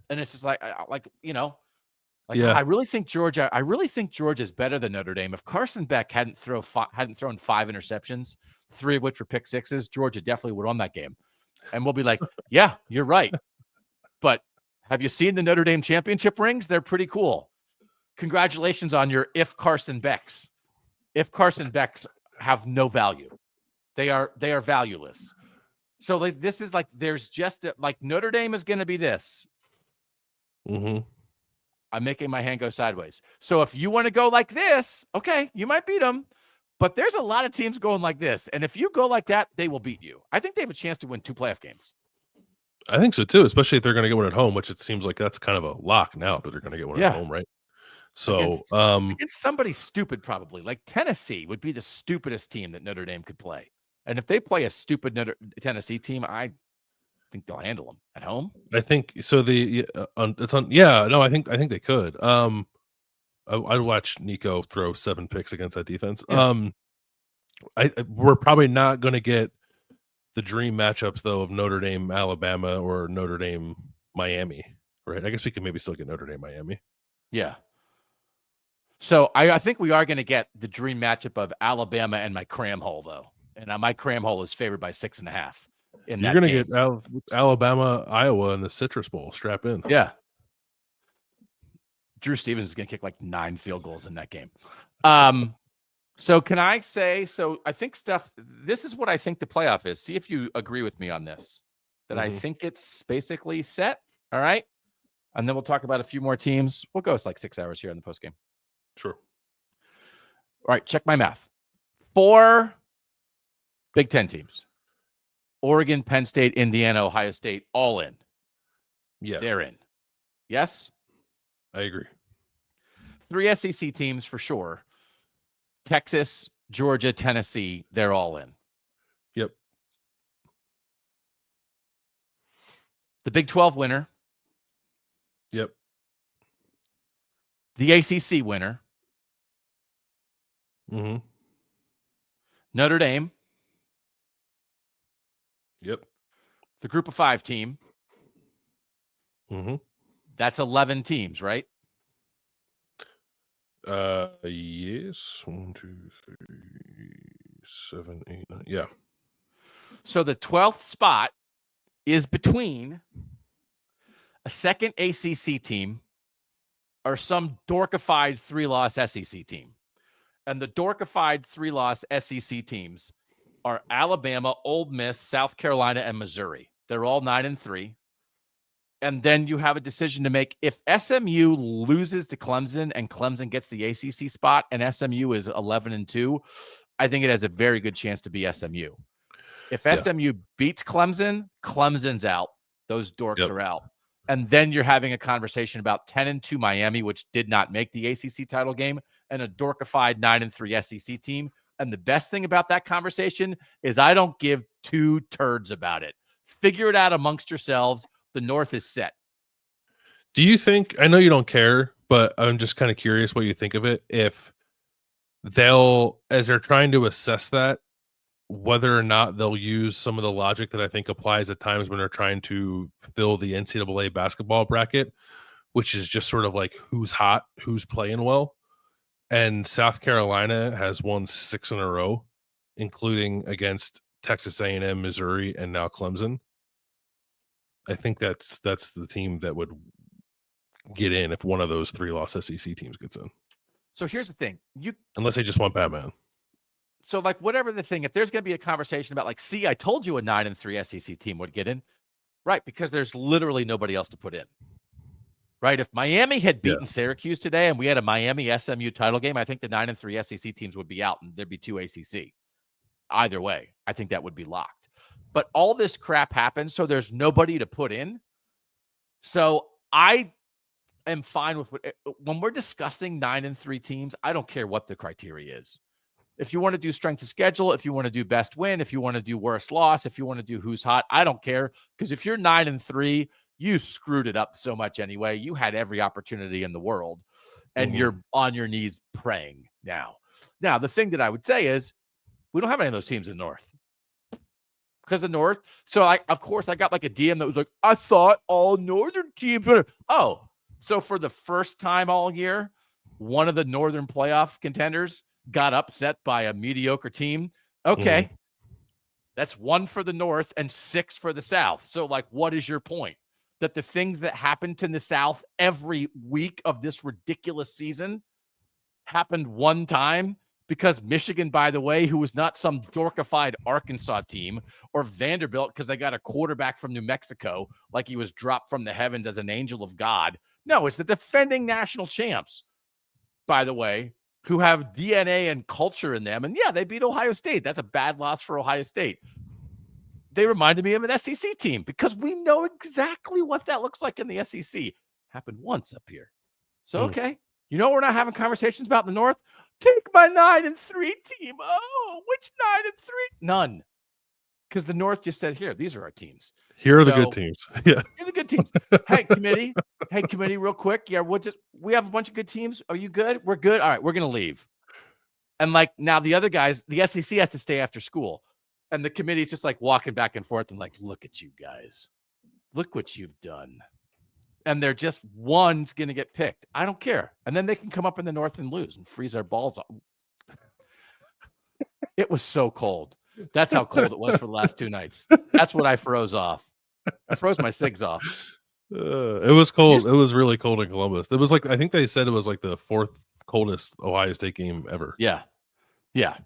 And it's just yeah. I really think Georgia is better than Notre Dame. If Carson Beck hadn't thrown 5 interceptions, 3 of which were pick sixes, Georgia definitely would have won that game. And we'll be like, yeah, you're right. But have you seen the Notre Dame championship rings? They're pretty cool. Congratulations on your if Carson Becks. If Carson Becks have no value. They are valueless. So like this is like there's just like Notre Dame is going to be this. Mm-hmm. I'm making my hand go sideways. So if you want to go like this, okay, you might beat them. But there's a lot of teams going like this. And if you go like that, they will beat you. I think they have a chance to win 2 playoff games. I think so too, especially if they're going to get one at home, which it seems like that's kind of a lock now that they're going to get one at home, right? So against somebody stupid, probably like Tennessee would be the stupidest team that Notre Dame could play. And if they play a stupid Tennessee team, I think they'll handle them at home. I think so. I think they could. I'd watch Nico throw 7 picks against that defense. Yeah. We're probably not going to get the dream matchups though of Notre Dame, Alabama, or Notre Dame, Miami, right? I guess we could maybe still get Notre Dame, Miami. Yeah. So I think we are going to get the dream matchup of Alabama and my cram hole though. And my cram hole is favored by 6.5. You're going to get Alabama, Iowa in the Citrus Bowl. Strap in. Yeah. Drew Stevens is going to kick like 9 field goals in that game. So can I say, I think this is what I think the playoff is. See if you agree with me on this, that I think it's basically set. All right. And then we'll talk about a few more teams. We'll go. It's like 6 hours here in the postgame. Sure. All right. Check my math. 4 Big Ten teams. Oregon, Penn State, Indiana, Ohio State, all in. Yeah. They're in. Yes? I agree. 3 SEC teams for sure. Texas, Georgia, Tennessee, they're all in. Yep. The Big 12 winner. Yep. The ACC winner. Mm-hmm. Notre Dame. Yep. The Group of 5 team. Mm-hmm. That's 11 teams, right? Yes. 1, 2, 3, 7, 8, 9. Yeah. So the 12th spot is between a second ACC team or some dorkified 3-loss SEC team. And the dorkified 3-loss SEC teams are Alabama, Ole Miss, South Carolina, and Missouri. They're all 9-3. And then you have a decision to make. If SMU loses to Clemson and Clemson gets the ACC spot and SMU is 11-2, I think it has a very good chance to be SMU. If SMU beats Clemson, Clemson's out. Those dorks are out. And then you're having a conversation about 10-2 Miami, which did not make the ACC title game, and a dorkified 9-3 SEC team. And the best thing about that conversation is I don't give two turds about it. Figure it out amongst yourselves. The North is set. Do you think, I know you don't care, but I'm just kind of curious what you think of it, if they'll, as they're trying to assess that, whether or not they'll use some of the logic that I think applies at times when they're trying to fill the NCAA basketball bracket, which is just sort of like who's hot, who's playing well. And South Carolina has won 6 in a row, including against Texas A&M, Missouri, and now Clemson. I think that's the team that would get in if one of those 3-loss SEC teams gets in. So here's the thing. Unless they just want Batman. So, like, whatever the thing, if there's going to be a conversation about, like, see, I told you a 9-3 SEC team would get in, right? Because there's literally nobody else to put in, right? If Miami had beaten Syracuse today and we had a Miami SMU title game, I think the 9-3 SEC teams would be out and there'd be 2 ACC. Either way, I think that would be locked. But all this crap happens, so there's nobody to put in. So I am fine with when we're discussing 9-3 teams, I don't care what the criteria is. If you want to do strength of schedule, if you want to do best win, if you want to do worst loss, if you want to do who's hot, I don't care. Because if you're 9-3, you screwed it up so much anyway. You had every opportunity in the world, and you're on your knees praying now. Now, the thing that I would say is we don't have any of those teams in the North. Because the North, so of course, I got like a DM that was like, I thought all Northern teams were. Oh, so for the first time all year, one of the Northern playoff contenders got upset by a mediocre team. Okay. That's 1 for the North and 6 for the South. So, like, what is your point? That the things that happened in the South every week of this ridiculous season happened one time because Michigan, by the way, who was not some dorkified Arkansas team, or Vanderbilt because they got a quarterback from New Mexico like he was dropped from the heavens as an angel of God. No, it's the defending national champs, by the way, who have DNA and culture in them. And yeah, they beat Ohio State. That's a bad loss for Ohio State. They reminded me of an SEC team because we know exactly what that looks like in the SEC. Happened once up here. So, okay. You know, we're not having conversations about the North. Take my 9-3 team. Oh, which 9-3? None. Because the North just said, here, these are our teams. Here are the good teams. Yeah. Here are the good teams. Hey, committee. Hey, committee, real quick. Yeah, we have a bunch of good teams. Are you good? We're good. All right, we're going to leave. And like now the other guys, the SEC has to stay after school. And the committee's just like walking back and forth and like, look at you guys. Look what you've done. And they're just one's going to get picked. I don't care. And then they can come up in the North and lose and freeze our balls off. It was so cold. That's how cold it was for the last 2 nights. That's what I froze off. I froze my cigs off. It was cold. It was really cold in Columbus. It was like, I think they said it was like the 4th coldest Ohio State game ever. Yeah. Yeah.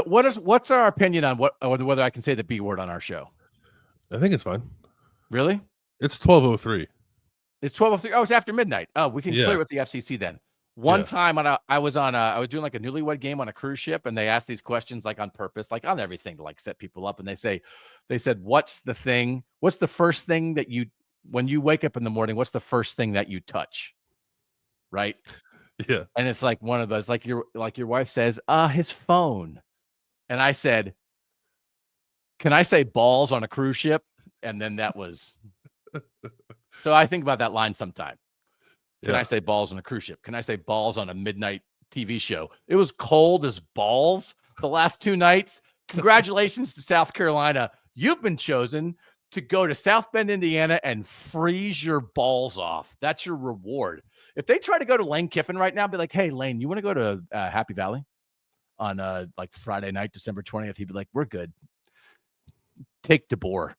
What's our opinion on whether I can say the B word on our show? I think it's fine. Really? It's 12:03. It's 12:03. Oh, it's after midnight. Oh, we can clear with the FCC then. One time I was doing like a newlywed game on a cruise ship, and they asked these questions like on purpose, like on everything to like set people up. And they said, what's the first thing that when you wake up in the morning, what's the first thing that you touch? Right. Yeah. And it's like one of those, like your wife says, his phone. And I said, can I say balls on a cruise ship? And then that was, so I think about that line sometime. Can I say balls on a cruise ship? Can I say balls on a midnight TV show? It was cold as balls the last 2 nights. Congratulations to South Carolina. You've been chosen to go to South Bend, Indiana and freeze your balls off. That's your reward. If they try to go to Lane Kiffin right now, be like, hey, Lane, you want to go to Happy Valley on like Friday night, December 20th? He'd be like, we're good. Take DeBoer.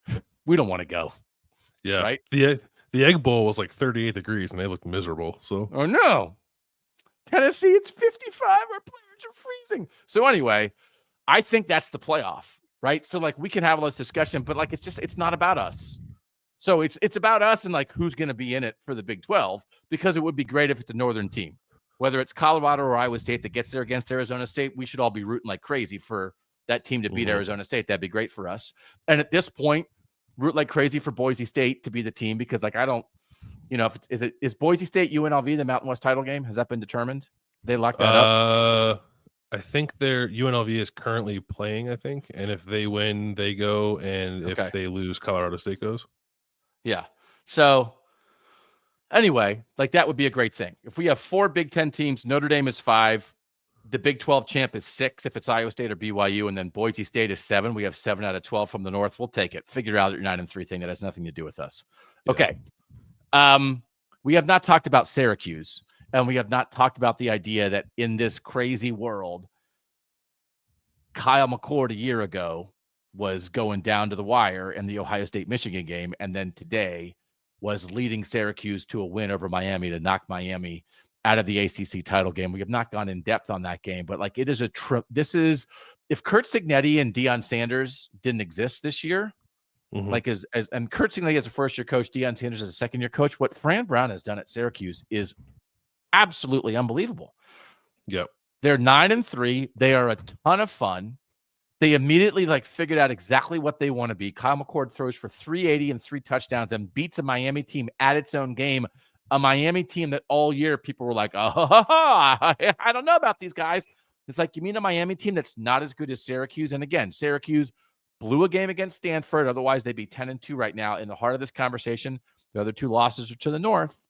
We don't want to go. Yeah. Right? The Egg Bowl was like 38 degrees and they looked miserable. So, oh no, Tennessee, it's 55. Our players are freezing. So anyway, I think that's the playoff, right? So like we can have all this discussion, but like it's not about us. So it's about us and like who's going to be in it for the Big 12, because it would be great if it's a Northern team, whether it's Colorado or Iowa State that gets there against Arizona State. We should all be rooting like crazy for that team to beat Arizona State. That'd be great for us. And at this point, root like crazy for Boise State to be the team because, like, I don't, if is Boise State UNLV the Mountain West title game? Has that been determined? They locked that up. I think their UNLV is currently playing. I think, and if they win, they go, and if they lose, Colorado State goes. Yeah. So anyway, like that would be a great thing. If we have 4 Big Ten teams, Notre Dame is 5. The Big 12 champ is 6 if it's Iowa State or BYU, and then Boise State is 7. We have 7 out of 12 from the North. We'll take it. Figure out your 9-3 thing that has nothing to do with us. Yeah. Okay. We have not talked about Syracuse, and we have not talked about the idea that in this crazy world, Kyle McCord a year ago was going down to the wire in the Ohio State-Michigan game, and then today was leading Syracuse to a win over Miami to knock Miami out of the ACC title game. We have not gone in depth on that game, but like it is if Kurt Cignetti and Deion Sanders didn't exist this year, like and Kurt Cignetti as a first-year coach, Deion Sanders as a second-year coach, what Fran Brown has done at Syracuse is absolutely unbelievable. Yep. They're 9-3. They are a ton of fun. They immediately figured out exactly what they want to be. Kyle McCord throws for 380 and 3 touchdowns and beats a Miami team at its own game. A Miami team that all year people were like, I don't know about these guys. It's like, you mean a Miami team that's not as good as Syracuse? And again, Syracuse blew a game against Stanford. Otherwise, they'd be 10-2 right now. In the heart of this conversation, the other 2 losses are to the North.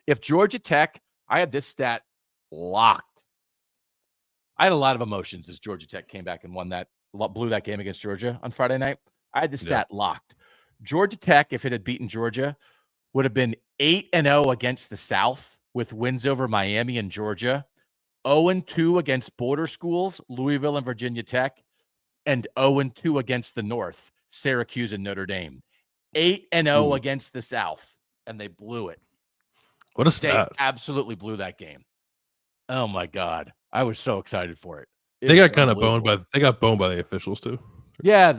If Georgia Tech, I had this stat locked. I had a lot of emotions as Georgia Tech came back and blew that game against Georgia on Friday night. I had the stat locked. Georgia Tech, if it had beaten Georgia, would have been 8-0 against the South with wins over Miami and Georgia, 0-2 against border schools, Louisville and Virginia Tech, and 0-2 against the North, Syracuse and Notre Dame. 8-0 against the South, and they blew it. What a stat. They absolutely blew that game. Oh my God. I was so excited for it. They got kind of boned by the officials too. Yeah,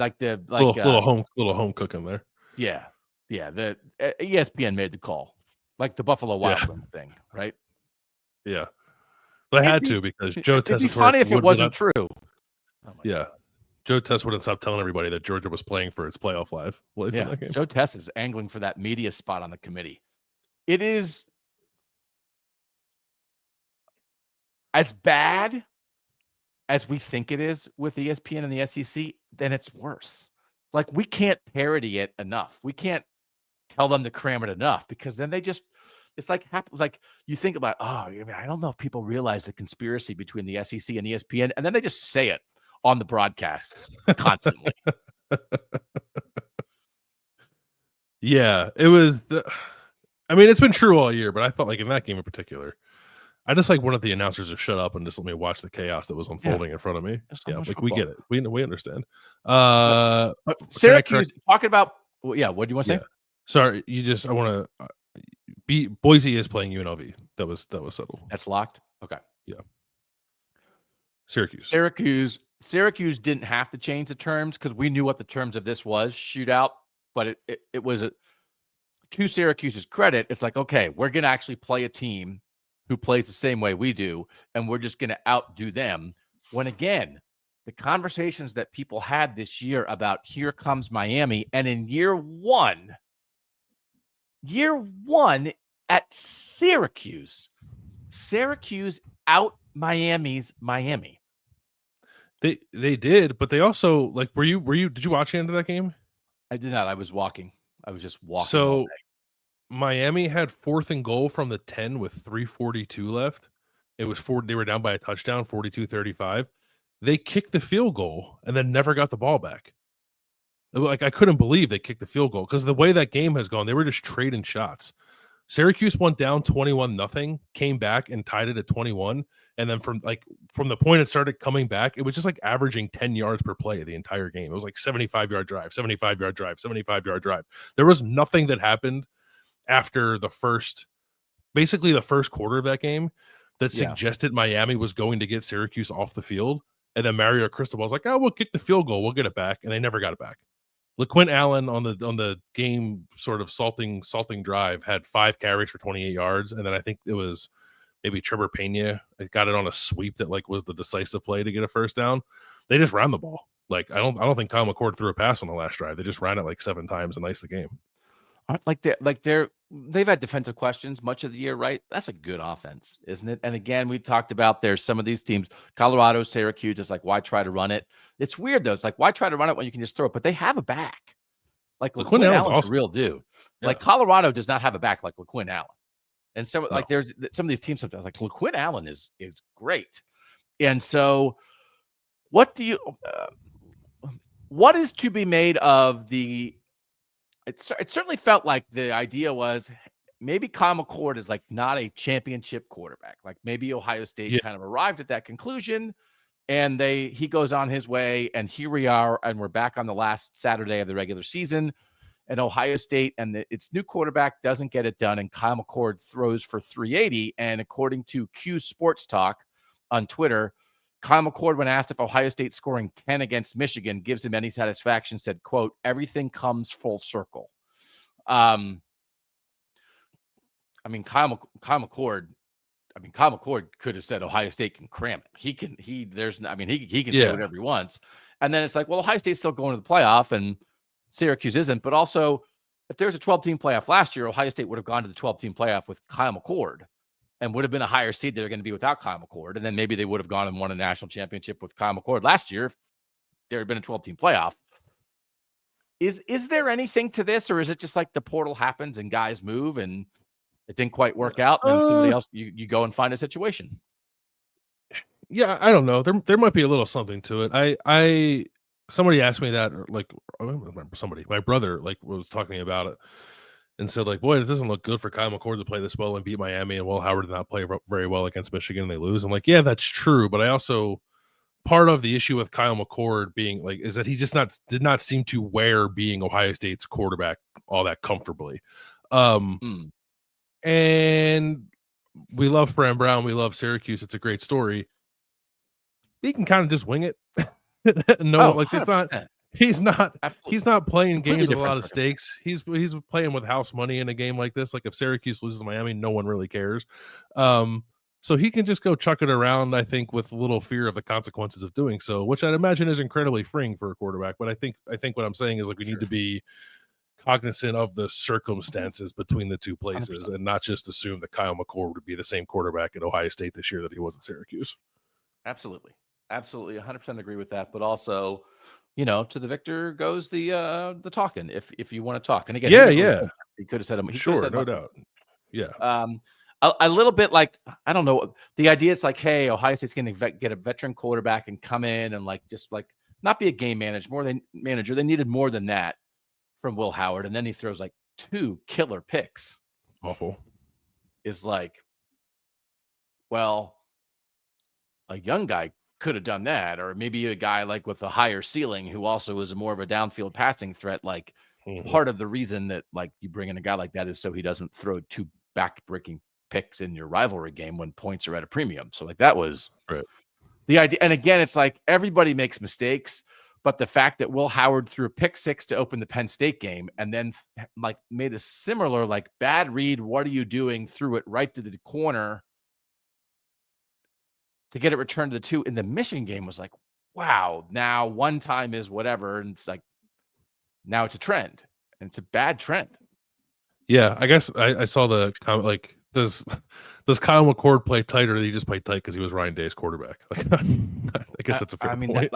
little home cooking there. Yeah. Yeah, the ESPN made the call, like the Buffalo Wild Wings thing, right? Yeah, they had to because Joe Tess. It'd be funny if it wasn't true. Yeah, Joe Tess wouldn't stop telling everybody that Georgia was playing for its playoff life. Yeah, Joe Tess is angling for that media spot on the committee. It is as bad as we think it is with ESPN and the SEC, then it's worse. Like, we can't parody it enough. We can't tell them to cram it enough because then it's like you think about, I don't know if people realize the conspiracy between the SEC and ESPN, and then they just say it on the broadcasts constantly. Yeah, it was it's been true all year, but I felt like in that game in particular, I just wanted the announcers to shut up and just let me watch the chaos that was unfolding in front of me. So we get it. We understand. But Syracuse talking about, what do you want to say? Sorry, I want to Boise is playing UNLV. That was settled. That's locked. Okay. Yeah. Syracuse didn't have to change the terms because we knew what the terms of this was, shootout. But it was to Syracuse's credit. It's like, okay, we're going to actually play a team who plays the same way we do, and we're just going to outdo them. When, again, the conversations that people had this year about here comes Miami, and in year one at Syracuse out Miami's Miami. They did, but they also, did you watch the end of that game? I did not. I was walking. I was just walking. So Miami had 4th and goal from the 10 with 3:42 left. It was they were down by a touchdown, 42-35. They kicked the field goal and then never got the ball back. I couldn't believe they kicked the field goal because the way that game has gone, they were just trading shots. Syracuse went down 21-0, came back and tied it at 21. And then from the point it started coming back, it was just averaging 10 yards per play the entire game. It was 75-yard drive, 75-yard drive, 75-yard drive. There was nothing that happened after the first quarter of that game that suggested Miami was going to get Syracuse off the field. And then Mario Cristobal was like, we'll kick the field goal. We'll get it back. And they never got it back. LaQuint Allen on the game sort of salting drive had 5 carries for 28 yards. And then I think it was maybe Trevor Pena got it on a sweep that was the decisive play to get a first down. They just ran the ball. Like I don't think Kyle McCord threw a pass on the last drive. They just ran it like 7 times and iced the game. They've had defensive questions much of the year, right? That's a good offense, isn't it? And again, we talked about there's some of these teams, Colorado, Syracuse. It's like, why try to run it? It's weird though. It's like, why try to run it when you can just throw it? But they have a back. Like LaQuinn LaQuinn Allen's Allen's awesome. a real dude. Yeah. Like Colorado does not have a back like LaQuinn Allen. And so, No. like, there's some of these teams sometimes like LaQuinn Allen is great. And so, what is to be made of the? It certainly felt like the idea was maybe Kyle McCord is like not a championship quarterback. Like maybe Ohio State kind of arrived at that conclusion, and he goes on his way, and here we are, and we're back on the last Saturday of the regular season. And Ohio State and its new quarterback doesn't get it done, and Kyle McCord throws for 380. And according to Q Sports Talk on Twitter, Kyle McCord, when asked if Ohio State scoring 10 against Michigan gives him any satisfaction, said, quote, "Everything comes full circle." I mean, Kyle McCord could have said Ohio State can cram it. He can say whatever he wants. And then it's like, well, Ohio State's still going to the playoff and Syracuse isn't. But also, if there's a 12-team playoff last year, Ohio State would have gone to the 12-team playoff with Kyle McCord and would have been a higher seed they're going to be without Kyle McCord. And then maybe they would have gone and won a national championship with Kyle McCord last year if there had been a 12-team playoff. Is there anything to this, or is it just like the portal happens and guys move and it didn't quite work out, and then somebody else, you go and find a situation? Yeah, I don't know. There might be a little something to it. Somebody asked me that, or like I remember my brother like was talking to me about it and said like, boy, it doesn't look good for Kyle McCord to play this well and beat Miami, and Will Howard did not play very well against Michigan and they lose. I'm like, yeah, that's true, but I also part of the issue with Kyle McCord being like is that he just did not seem to wear being Ohio State's quarterback all that comfortably. And we love Fran Brown, we love Syracuse. It's a great story. He can kind of just wing it. He's not playing games with a lot of stakes. He's playing with house money in a game like this. Like if Syracuse loses Miami, no one really cares. So he can just go chuck it around, I think, with little fear of the consequences of doing so, which I'd imagine is incredibly freeing for a quarterback. But I think what I'm saying is like we need to be cognizant of the circumstances between the two places 100%. And not just assume that Kyle McCord would be the same quarterback at Ohio State this year that he was at Syracuse. Absolutely. 100% agree with that. But also, to the victor goes the talking if you want to talk. And again, he could have said him. Sure, no doubt. Yeah. A little bit like, I don't know. The idea is like, hey, Ohio State's going to get a veteran quarterback and come in and like just like not be a game manager. They needed more than that from Will Howard, and then he throws like 2 killer picks. Awful. Is like, well, a young guy could have done that, or maybe a guy like with a higher ceiling who also is more of a downfield passing threat. Like part of the reason that like you bring in a guy like that is so he doesn't throw 2 back-breaking picks in your rivalry game when points are at a premium. So like that was the idea. And again, it's like everybody makes mistakes, but the fact that Will Howard threw a pick 6 to open the Penn State game and then like made a similar like bad read, what are you doing? Threw it right to the corner to get it returned to the 2 in the Michigan game was like, wow, now one time is whatever. And it's like, now it's a trend and it's a bad trend. Yeah. I guess I saw the comment, like, does Kyle McCord play tight, or did he just play tight because he was Ryan Day's quarterback? Like, I guess that's a fair point.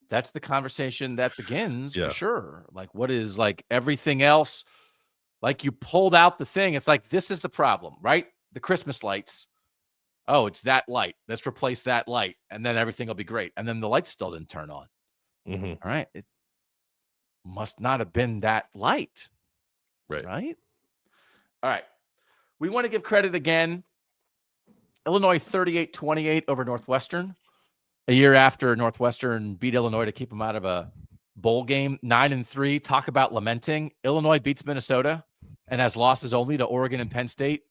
That's the conversation that begins for sure. Like, what is like everything else? Like you pulled out the thing. It's like, this is the problem, right? The Christmas lights. Oh, it's that light. Let's replace that light. And then everything will be great. And then the lights still didn't turn on. Mm-hmm. All right. It must not have been that light. Right. All right. We want to give credit again. Illinois 38-28 over Northwestern. A year after Northwestern beat Illinois to keep them out of a bowl game, 9-3. Talk about lamenting. Illinois beats Minnesota and has losses only to Oregon and Penn State.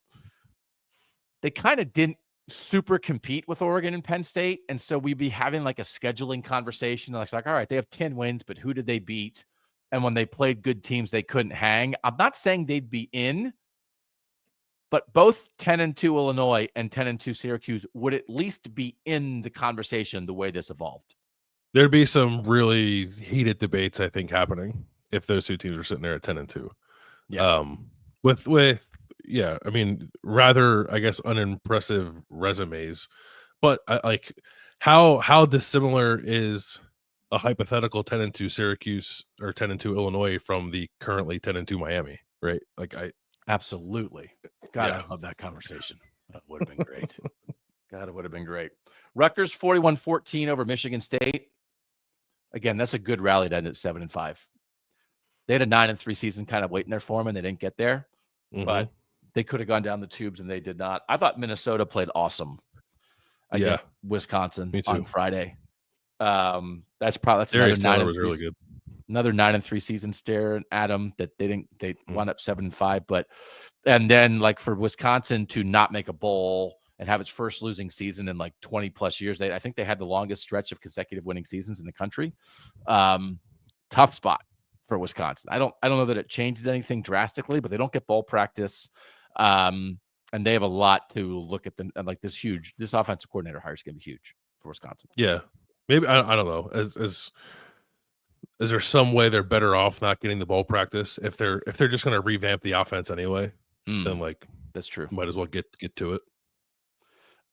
They kind of didn't super compete with Oregon and Penn State. And so we'd be having like a scheduling conversation. It's like, all right, they have 10 wins, but who did they beat? And when they played good teams, they couldn't hang. I'm not saying they'd be in, but both 10-2 Illinois and 10-2 Syracuse would at least be in the conversation the way this evolved. There'd be some really heated debates, I think, happening if those two teams were sitting there at 10-2. Yeah. With yeah, I mean, rather, I guess, unimpressive resumes, but like how dissimilar is a hypothetical 10-2 Syracuse or 10-2 Illinois from the currently 10-2 Miami, right? Like Absolutely. God, yeah. I love that conversation. That would have been great. God, it would have been great. Rutgers 41-14 over Michigan State. Again, that's a good rally to end at 7-5. They had a 9-3 season kind of waiting there for them, and they didn't get there. But they could have gone down the tubes, and they did not. I thought Minnesota played awesome against Wisconsin on Friday. That's another 9-3 was really good. Another 9-3 season stare at them that they wound up 7-5. And then like for Wisconsin to not make a bowl and have its first losing season in like 20 plus years, I think they had the longest stretch of consecutive winning seasons in the country. Tough spot for Wisconsin. I don't know that it changes anything drastically, but they don't get bowl practice. And they have a lot to look at them. And like this offensive coordinator hire is going to be huge for Wisconsin. Yeah. Maybe I don't know. Is there some way they're better off not getting the bowl practice if they're just going to revamp the offense anyway? Then like that's true. Might as well get to it.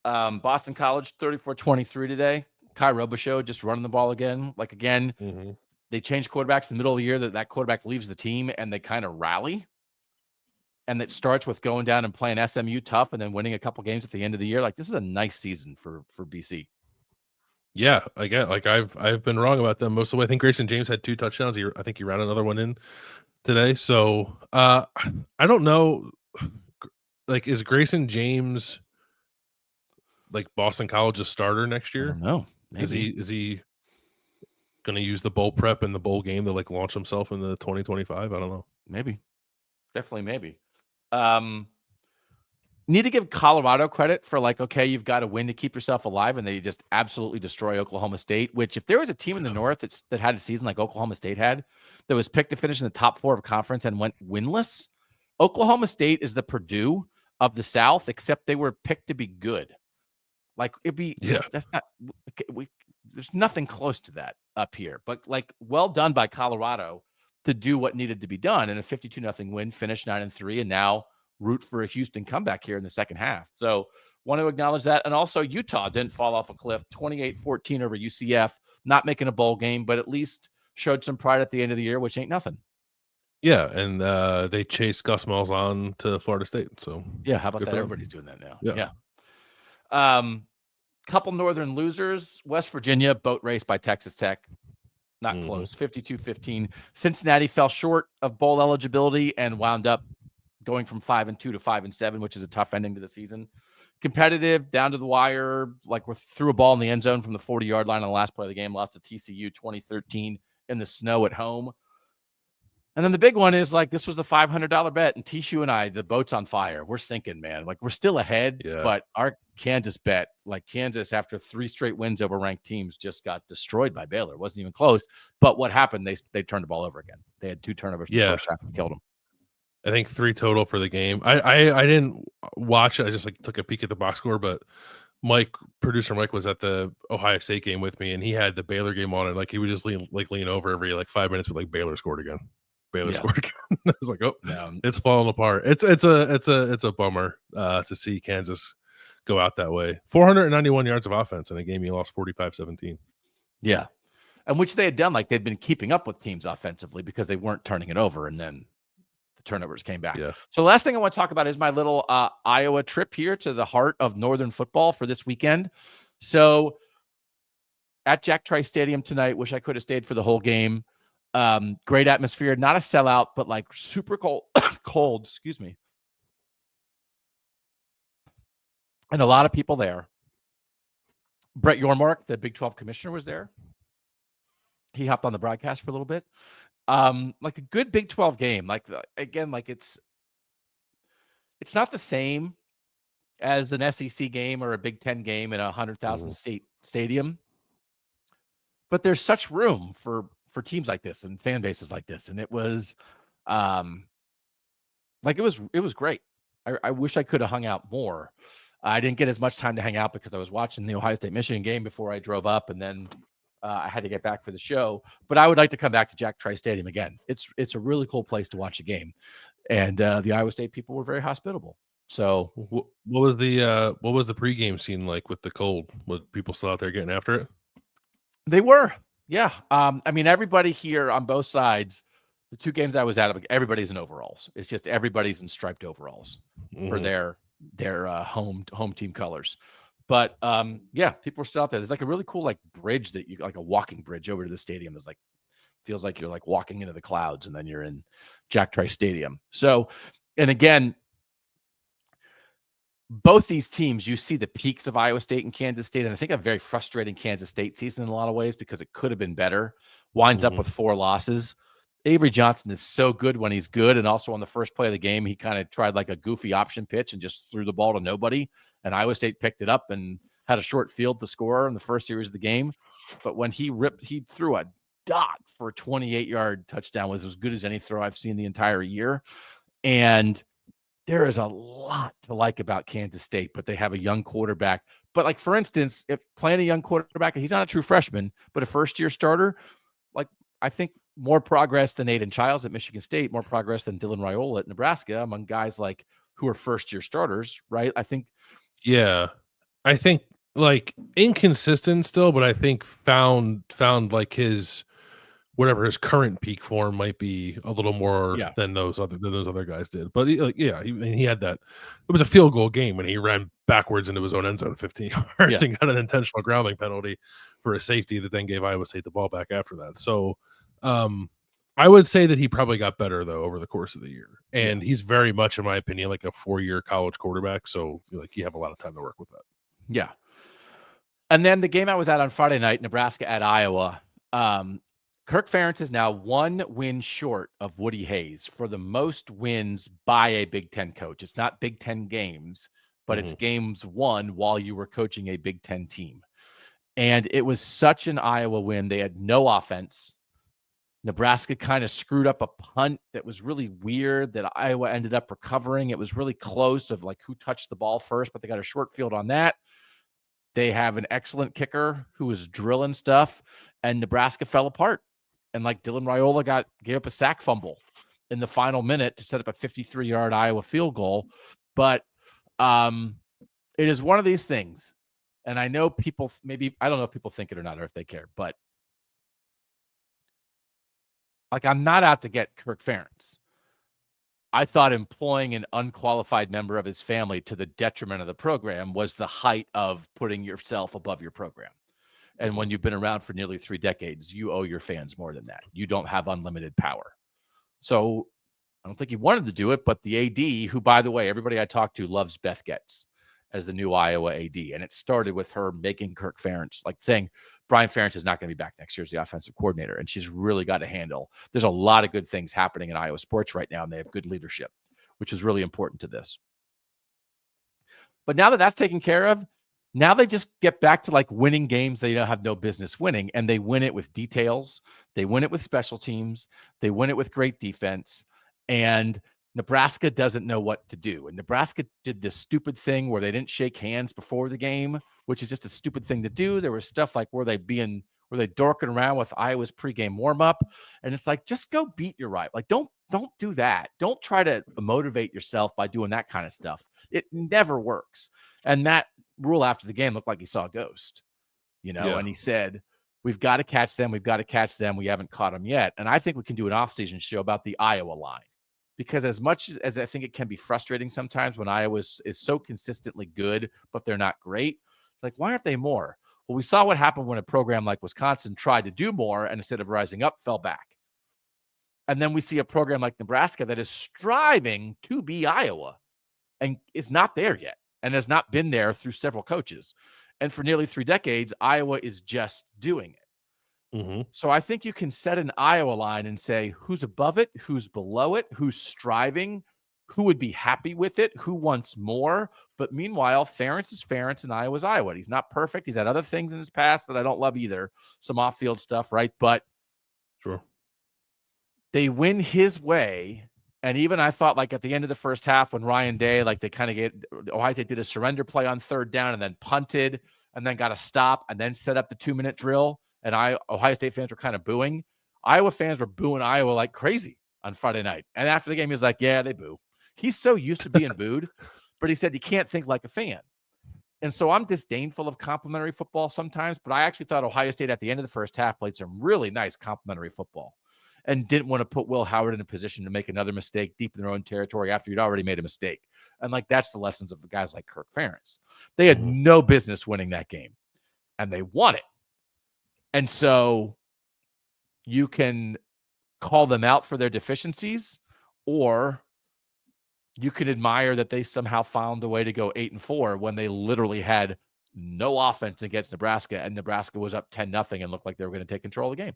Boston College 34-23 today. Kai Robichaux just running the ball again. Like again, they change quarterbacks in the middle of the year. That quarterback leaves the team and they kind of rally. And it starts with going down and playing SMU tough and then winning a couple games at the end of the year. Like this is a nice season for BC. Yeah, again, like I've been wrong about them most of the way. I think Grayson James had 2 touchdowns. I think he ran another one in today. So I don't know. Like, is Grayson James like Boston College's starter next year? No, is he going to use the bowl prep and the bowl game to like launch himself into 2025? I don't know. Maybe, definitely, maybe. Need to give Colorado credit for like, okay, you've got to win to keep yourself alive, and they just absolutely destroy Oklahoma State, which if there was a team in the North that had a season like Oklahoma State had, that was picked to finish in the top 4 of conference and went winless, Oklahoma State is the Purdue of the South, except they were picked to be good. Like that's not, there's nothing close to that up here, but like well done by Colorado to do what needed to be done. And a 52-0 win, finished 9-3, and now root for a Houston comeback here in the second half. So want to acknowledge that. And also Utah didn't fall off a cliff, 28-14 over UCF, not making a bowl game, but at least showed some pride at the end of the year, which ain't nothing. Yeah. And they chased Gus Malzahn to Florida State. So yeah, how about that? Everybody's doing that now. Yeah. Couple Northern losers, West Virginia boat race by Texas Tech. Not close, 52-15. Cincinnati fell short of bowl eligibility and wound up going from 5-2 to 5-7, which is a tough ending to the season. Competitive, down to the wire, like we threw a ball in the end zone from the 40-yard line on the last play of the game, lost to TCU 2013 in the snow at home. And then the big one is like, this was the $500 bet, and Tishu and I, the boat's on fire. We're sinking, man. Like we're still ahead, but our Kansas bet, like Kansas after 3 straight wins over ranked teams, just got destroyed by Baylor. It wasn't even close. But what happened? They turned the ball over again. They had 2 turnovers the first half and killed them. I think 3 total for the game. I didn't watch it. I just like took a peek at the box score, but producer Mike was at the Ohio State game with me, and he had the Baylor game on, and like he would just lean over every like 5 minutes, but like Baylor scored again. Scored again. I was like, oh, it's falling apart. It's a bummer to see Kansas go out that way. 491 yards of offense in a game you lost 45-17. Yeah, and which they had done, like they'd been keeping up with teams offensively because they weren't turning it over, and then the turnovers came back. Yeah. So the last thing I want to talk about is my little Iowa trip here to the heart of Northern football for this weekend. So at Jack Trice Stadium tonight, wish I could have stayed for the whole game. Great atmosphere, not a sellout, but like super cold, excuse me. And a lot of people there. Brett Yormark, the Big 12 commissioner, was there. He hopped on the broadcast for a little bit. Like a good Big 12 game. Like again, like it's not the same as an SEC game or a Big 10 game in a 100,000 state stadium, but there's such room for teams like this and fan bases like this. And it was like it was great. I wish I could have hung out more. I didn't get as much time to hang out because I was watching the Ohio State Michigan game before I drove up, and then I had to get back for the show, but I would like to come back to Jack Trice Stadium again. It's a really cool place to watch a game, and the Iowa State people were very hospitable. So what was the pregame scene like with the cold? Was people still out there getting after it? they were, yeah. I mean, everybody here on both sides, the two games I was at, everybody's in overalls. It's just everybody's in striped overalls for their home team colors. But yeah, people are still out there. There's like a really cool like bridge that you like a walking bridge over to the stadium. Is like feels like you're like walking into the clouds, and then you're in Jack Trice Stadium. So, and again, both these teams, you see the peaks of Iowa State and Kansas State, and I think a very frustrating Kansas State season in a lot of ways because it could have been better. Winds up with 4 losses. Avery Johnson is so good when he's good, and also on the first play of the game, he kind of tried like a goofy option pitch and just threw the ball to nobody, and Iowa State picked it up and had a short field to score in the first series of the game. But when he threw a dot for a 28-yard touchdown, was as good as any throw I've seen the entire year. And there is a lot to like about Kansas State, but they have a young quarterback. But like, for instance, if playing a young quarterback, he's not a true freshman, but a first-year starter, like I think more progress than Aiden Childs at Michigan State, more progress than Dylan Raiola at Nebraska among guys like who are first-year starters, right? I think. Yeah, I think like inconsistent still, but I think found like his current peak form might be a little more than those other guys did. But he had that. It was a field goal game when he ran backwards into his own end zone 15 yards and got an intentional grounding penalty for a safety that then gave Iowa State the ball back after that. So I would say that he probably got better though over the course of the year, and he's very much, in my opinion, like a 4-year college quarterback. So like you have a lot of time to work with that. Yeah. And then the game I was at on Friday night, Nebraska at Iowa. Kirk Ferentz is now 1 win short of Woody Hayes for the most wins by a Big Ten coach. It's not Big Ten games, but it's games won while you were coaching a Big Ten team. And it was such an Iowa win. They had no offense. Nebraska kind of screwed up a punt that was really weird that Iowa ended up recovering. It was really close of like who touched the ball first, but they got a short field on that. They have an excellent kicker who was drilling stuff, and Nebraska fell apart. And like Dylan Raiola gave up a sack fumble in the final minute to set up a 53-yard Iowa field goal. But it is one of these things. And I know people I don't know if people think it or not, or if they care, but like, I'm not out to get Kirk Ferentz. I thought employing an unqualified member of his family to the detriment of the program was the height of putting yourself above your program. And when you've been around for nearly 3 decades, you owe your fans more than that. You don't have unlimited power. So I don't think he wanted to do it, but the AD, who, by the way, everybody I talked to loves Beth Getz as the new Iowa AD. And it started with her making Kirk Ferentz, like saying Brian Ferentz is not going to be back next year as the offensive coordinator. And she's really got a handle. There's a lot of good things happening in Iowa sports right now, and they have good leadership, which is really important to this. But now that that's taken care of, now they just get back to like winning games they don't have no business winning, and they win it with details. They win it with special teams. They win it with great defense. And Nebraska doesn't know what to do. And Nebraska did this stupid thing where they didn't shake hands before the game, which is just a stupid thing to do. There was stuff like were they dorking around with Iowa's pregame warm-up? And it's like, just go beat your rival. Like, don't do that. Don't try to motivate yourself by doing that kind of stuff. It never works. And that Rule after the game looked like he saw a ghost, and he said, we've got to catch them. We've got to catch them. We haven't caught them yet. And I think we can do an off-season show about the Iowa line, because as much as I think it can be frustrating sometimes when Iowa is so consistently good, but they're not great. It's like, why aren't they more? Well, we saw what happened when a program like Wisconsin tried to do more and instead of rising up, fell back. And then we see a program like Nebraska that is striving to be Iowa and is not there yet and has not been there through several coaches. And for nearly 3 decades, Iowa is just doing it. Mm-hmm. So I think you can set an Iowa line and say who's above it, who's below it, who's striving, who would be happy with it, who wants more. But meanwhile, Ferentz is Ferentz and Iowa's Iowa. He's not perfect. He's had other things in his past that I don't love either. Some off-field stuff, right? But sure, they win his way. And even I thought, like at the end of the first half, when Ryan Day, like they kind of Ohio State did a surrender play on 3rd down and then punted and then got a stop and then set up the 2-minute drill. and Ohio State fans were kind of booing. Iowa fans were booing Iowa like crazy on Friday night. And after the game, he was like, yeah, they boo. He's so used to being booed, but he said you can't think like a fan. And so I'm disdainful of complimentary football sometimes, but I actually thought Ohio State at the end of the first half played some really nice complimentary football and didn't want to put Will Howard in a position to make another mistake deep in their own territory after you'd already made a mistake. And like, that's the lessons of the guys like Kirk Ferentz. They had no business winning that game, and they won it. And so you can call them out for their deficiencies, or you could admire that they somehow found a way to go 8-4 when they literally had no offense against Nebraska, and Nebraska was up 10-0 and looked like they were going to take control of the game.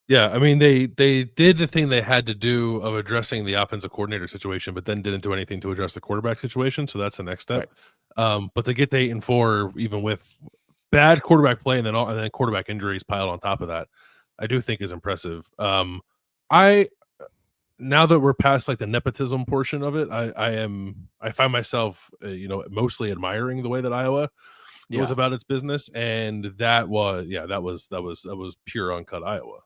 Yeah, I mean, they did the thing they had to do of addressing the offensive coordinator situation, but then didn't do anything to address the quarterback situation. So that's the next step. Right. But to get to 8-4, even with bad quarterback play and then quarterback injuries piled on top of that, I do think is impressive. Now that we're past like the nepotism portion of it, I find myself, mostly admiring the way that Iowa was about its business, and that was pure uncut Iowa.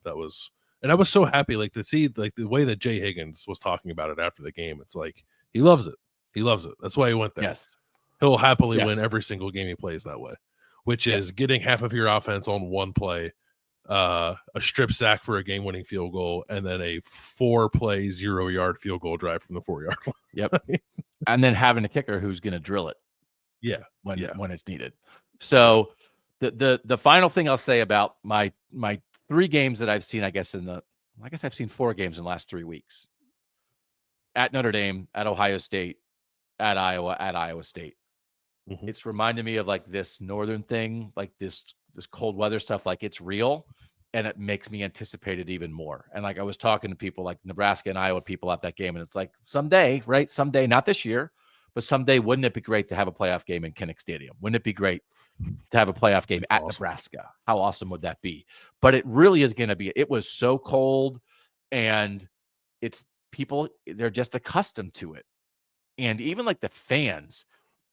And I was so happy like to see like the way that Jay Higgins was talking about it after the game. It's like he loves it. That's why he went there. Yes, he'll happily win every single game he plays that way, which is getting half of your offense on one play, a strip sack for a game-winning field goal, and then a 4-play 0-yard field goal drive from the 4-yard line. Yep, and then having a kicker who's going to drill it. When it's needed. So the final thing I'll say about my 3 games that I've seen, I guess I've seen 4 games in the last 3 weeks. At Notre Dame, at Ohio State, at Iowa, at Iowa State. Mm-hmm. It's reminded me of like this northern thing, like this cold weather stuff, like it's real, and it makes me anticipate it even more. And like I was talking to people like Nebraska and Iowa people at that game, and it's like someday, right? Someday, not this year, but someday, wouldn't it be great to have a playoff game in Kinnick Stadium? Wouldn't it be great to have a playoff game at Nebraska? How awesome would that be? But it really is going to be. It was so cold, and it's people, they're just accustomed to it. And even like the fans,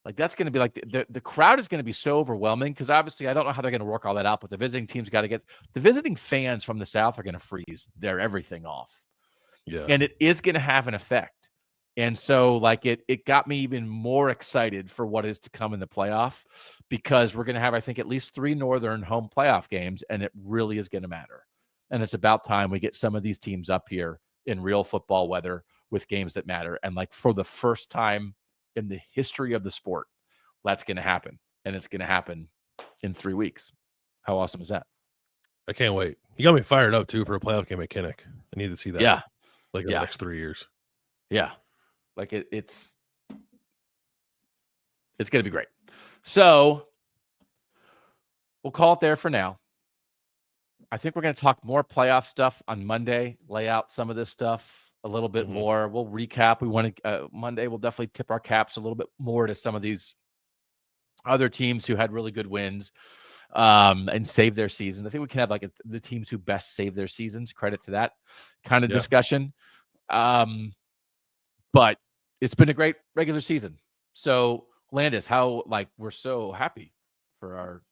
like that's going to be like the crowd is going to be so overwhelming, because obviously I don't know how they're going to work all that out, but the visiting team's got to get the visiting fans from the South are going to freeze their everything off. Yeah. And it is going to have an effect. And so like it got me even more excited for what is to come in the playoff, because we're going to have, I think, at least 3 Northern home playoff games, and it really is going to matter. And it's about time we get some of these teams up here in real football weather with games that matter. And like for the first time in the history of the sport, that's going to happen. And it's going to happen in 3 weeks. How awesome is that? I can't wait. You got me fired up too for a playoff game at Kinnick. I need to see that. Yeah. Like in the next 3 years. Yeah. Like it's going to be great. So we'll call it there for now. I think we're going to talk more playoff stuff on Monday, lay out some of this stuff a little bit more. We'll recap. We want to Monday, we'll definitely tip our caps a little bit more to some of these other teams who had really good wins and save their season. I think we can have like the teams who best save their seasons, credit to that kind of discussion. But it's been a great regular season. So Landis, we're so happy for our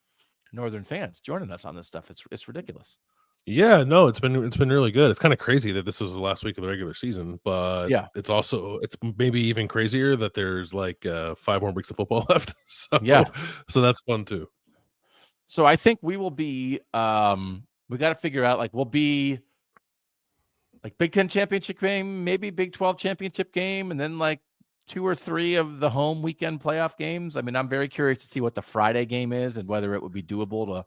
Northern fans joining us on this stuff. It's ridiculous. Yeah, no, it's been really good. It's kind of crazy that this was the last week of the regular season, but it's maybe even crazier that there's like 5 more weeks of football left. So that's fun too. So I think we will be we got to figure out, like, we'll be like Big 10 championship game, maybe Big 12 championship game, and then like 2 or 3 of the home weekend playoff games. I mean, I'm very curious to see what the Friday game is and whether it would be doable to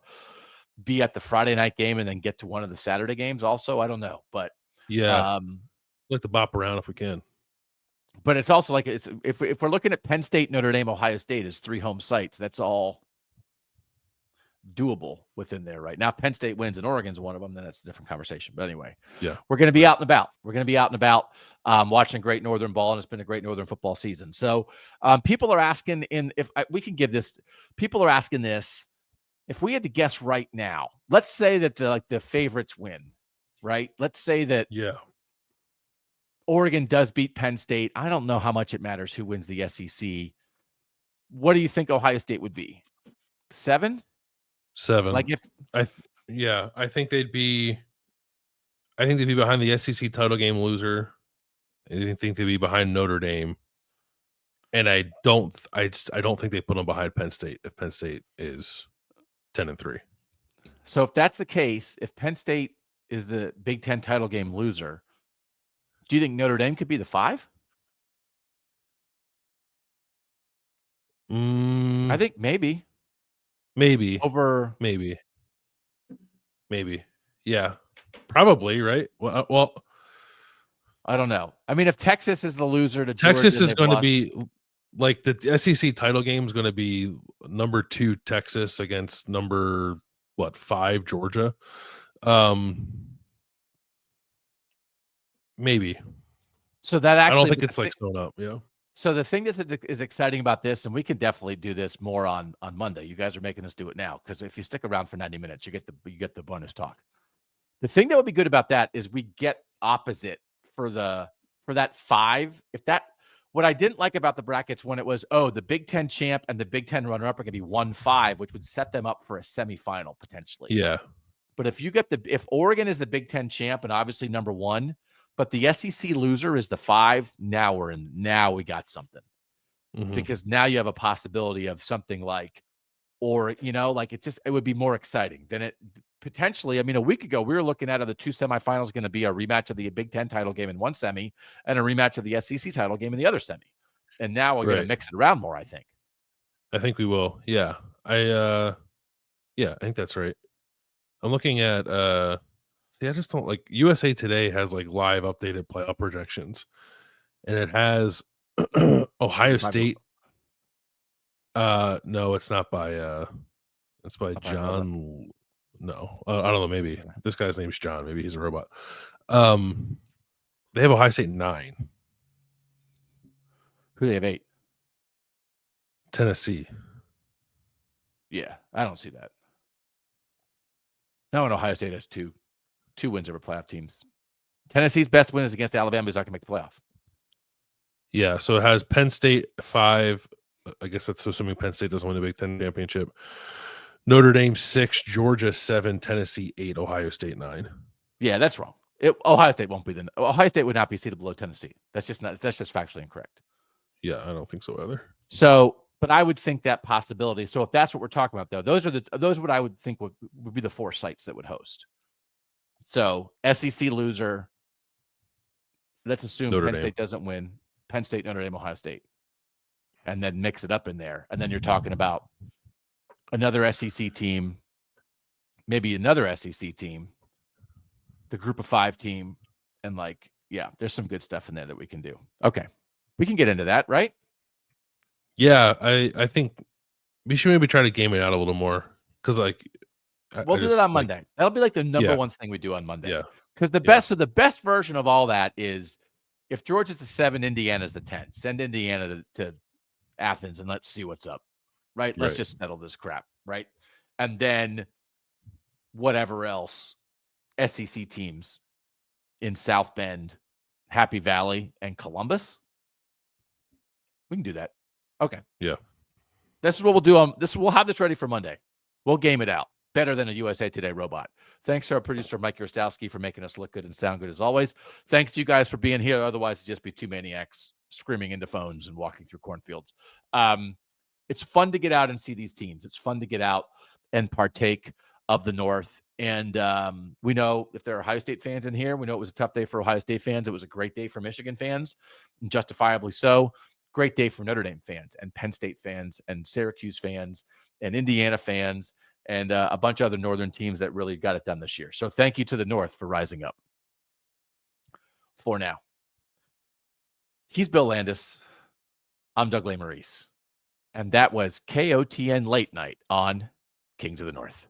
be at the Friday night game and then get to one of the Saturday games also. I don't know, but like to bop around if we can. But it's also like, if we're looking at Penn State, Notre Dame, Ohio State as 3 home sites, that's all doable within there right now. If Penn State wins and Oregon's one of them, then that's a different conversation. But anyway, we're going to be out and about. We're going to be out and about watching great Northern ball, and it's been a great Northern football season. So people are asking, we can give this, people are asking this, if we had to guess right now, let's say that the favorites win, right? Let's say that Oregon does beat Penn State. I don't know how much it matters who wins the SEC. What do you think Ohio State would be? 7? 7. Like Yeah, I think they'd be behind the SEC title game loser. I think they'd be behind Notre Dame. And I don't think they put them behind Penn State if Penn State is 10-3. So if that's the case, if Penn State is the Big Ten title game loser, do you think Notre Dame could be the 5? I think maybe. Over maybe. Yeah, probably, right? Well, I don't know. I mean, if Texas is the loser to Texas Georgia, is going to be like the SEC title game is going to be number 2 Texas against number 5 Georgia. Maybe. So that actually, I don't think it's like sewn up. Yeah. So the thing that is exciting about this, and we can definitely do this more on Monday. You guys are making us do it now because if you stick around for 90 minutes, you get the bonus talk. The thing that would be good about that is we get opposite for that 5. What I didn't like about the brackets when it was, the Big Ten champ and the Big Ten runner-up are going to be 1-5, which would set them up for a semifinal potentially. Yeah. But if Oregon is the Big Ten champ and obviously number 1, but the SEC loser is the 5, now we got something. Mm-hmm. Because now you have a possibility of something like, it would be more exciting than it potentially. I mean, a week ago, we were looking at the 2 semifinals going to be a rematch of the Big Ten title game in one semi and a rematch of the SEC title game in the other semi. And now we're going to mix it around more, I think. I think we will. Yeah. I think that's right. I'm looking at, I just don't like USA Today has like live updated playoff projections, and it has Ohio State. No, it's not by, it's by John. No, I don't know. Maybe this guy's name's John. Maybe he's a robot. They have Ohio State 9. Who do they have 8? Tennessee. Yeah, I don't see that. No, and Ohio State has 2 wins over playoff teams. Tennessee's best win is against Alabama, who's not going to make the playoff. Yeah, so it has Penn State 5. I guess that's assuming Penn State doesn't win the Big Ten championship. Notre Dame 6, Georgia 7, Tennessee 8, Ohio State 9. Yeah, that's wrong. Ohio State won't be Ohio State would not be seated below Tennessee. That's just factually incorrect. Yeah, I don't think so either. So, but I would think that possibility. So if that's what we're talking about, though, those are what I would think would be the 4 sites that would host. So SEC loser. Let's assume Penn State doesn't win. Penn State, Notre Dame, Ohio State, and then mix it up in there. And then you're talking about another SEC team, maybe another SEC team, the Group of 5 team, and there's some good stuff in there that we can do. Okay, we can get into that, right? Yeah, I think we should maybe try to game it out a little more because we'll do that on Monday. That'll be like the number one thing we do on Monday. Yeah, because the best version of all that is if Georgia's the 7, Indiana's the 10. Send Indiana to Athens and let's see what's up. Right? Let's just settle this crap. Right? And then whatever else, SEC teams in South Bend, Happy Valley, and Columbus. We can do that. Okay. Yeah. This is what we'll do. We'll have this ready for Monday. We'll game it out. Better than a USA Today robot. Thanks to our producer, Mike Rostowski, for making us look good and sound good as always. Thanks to you guys for being here. Otherwise, it'd just be 2 maniacs screaming into phones and walking through cornfields. It's fun to get out and see these teams. It's fun to get out and partake of the North. And we know if there are Ohio State fans in here, we know it was a tough day for Ohio State fans. It was a great day for Michigan fans, and justifiably so. Great day for Notre Dame fans and Penn State fans and Syracuse fans and Indiana fans and a bunch of other Northern teams that really got it done this year. So thank you to the North for rising up. For now, he's Bill Landis. I'm Doug Lesmerises. And that was KOTN Late Night on Kings of the North.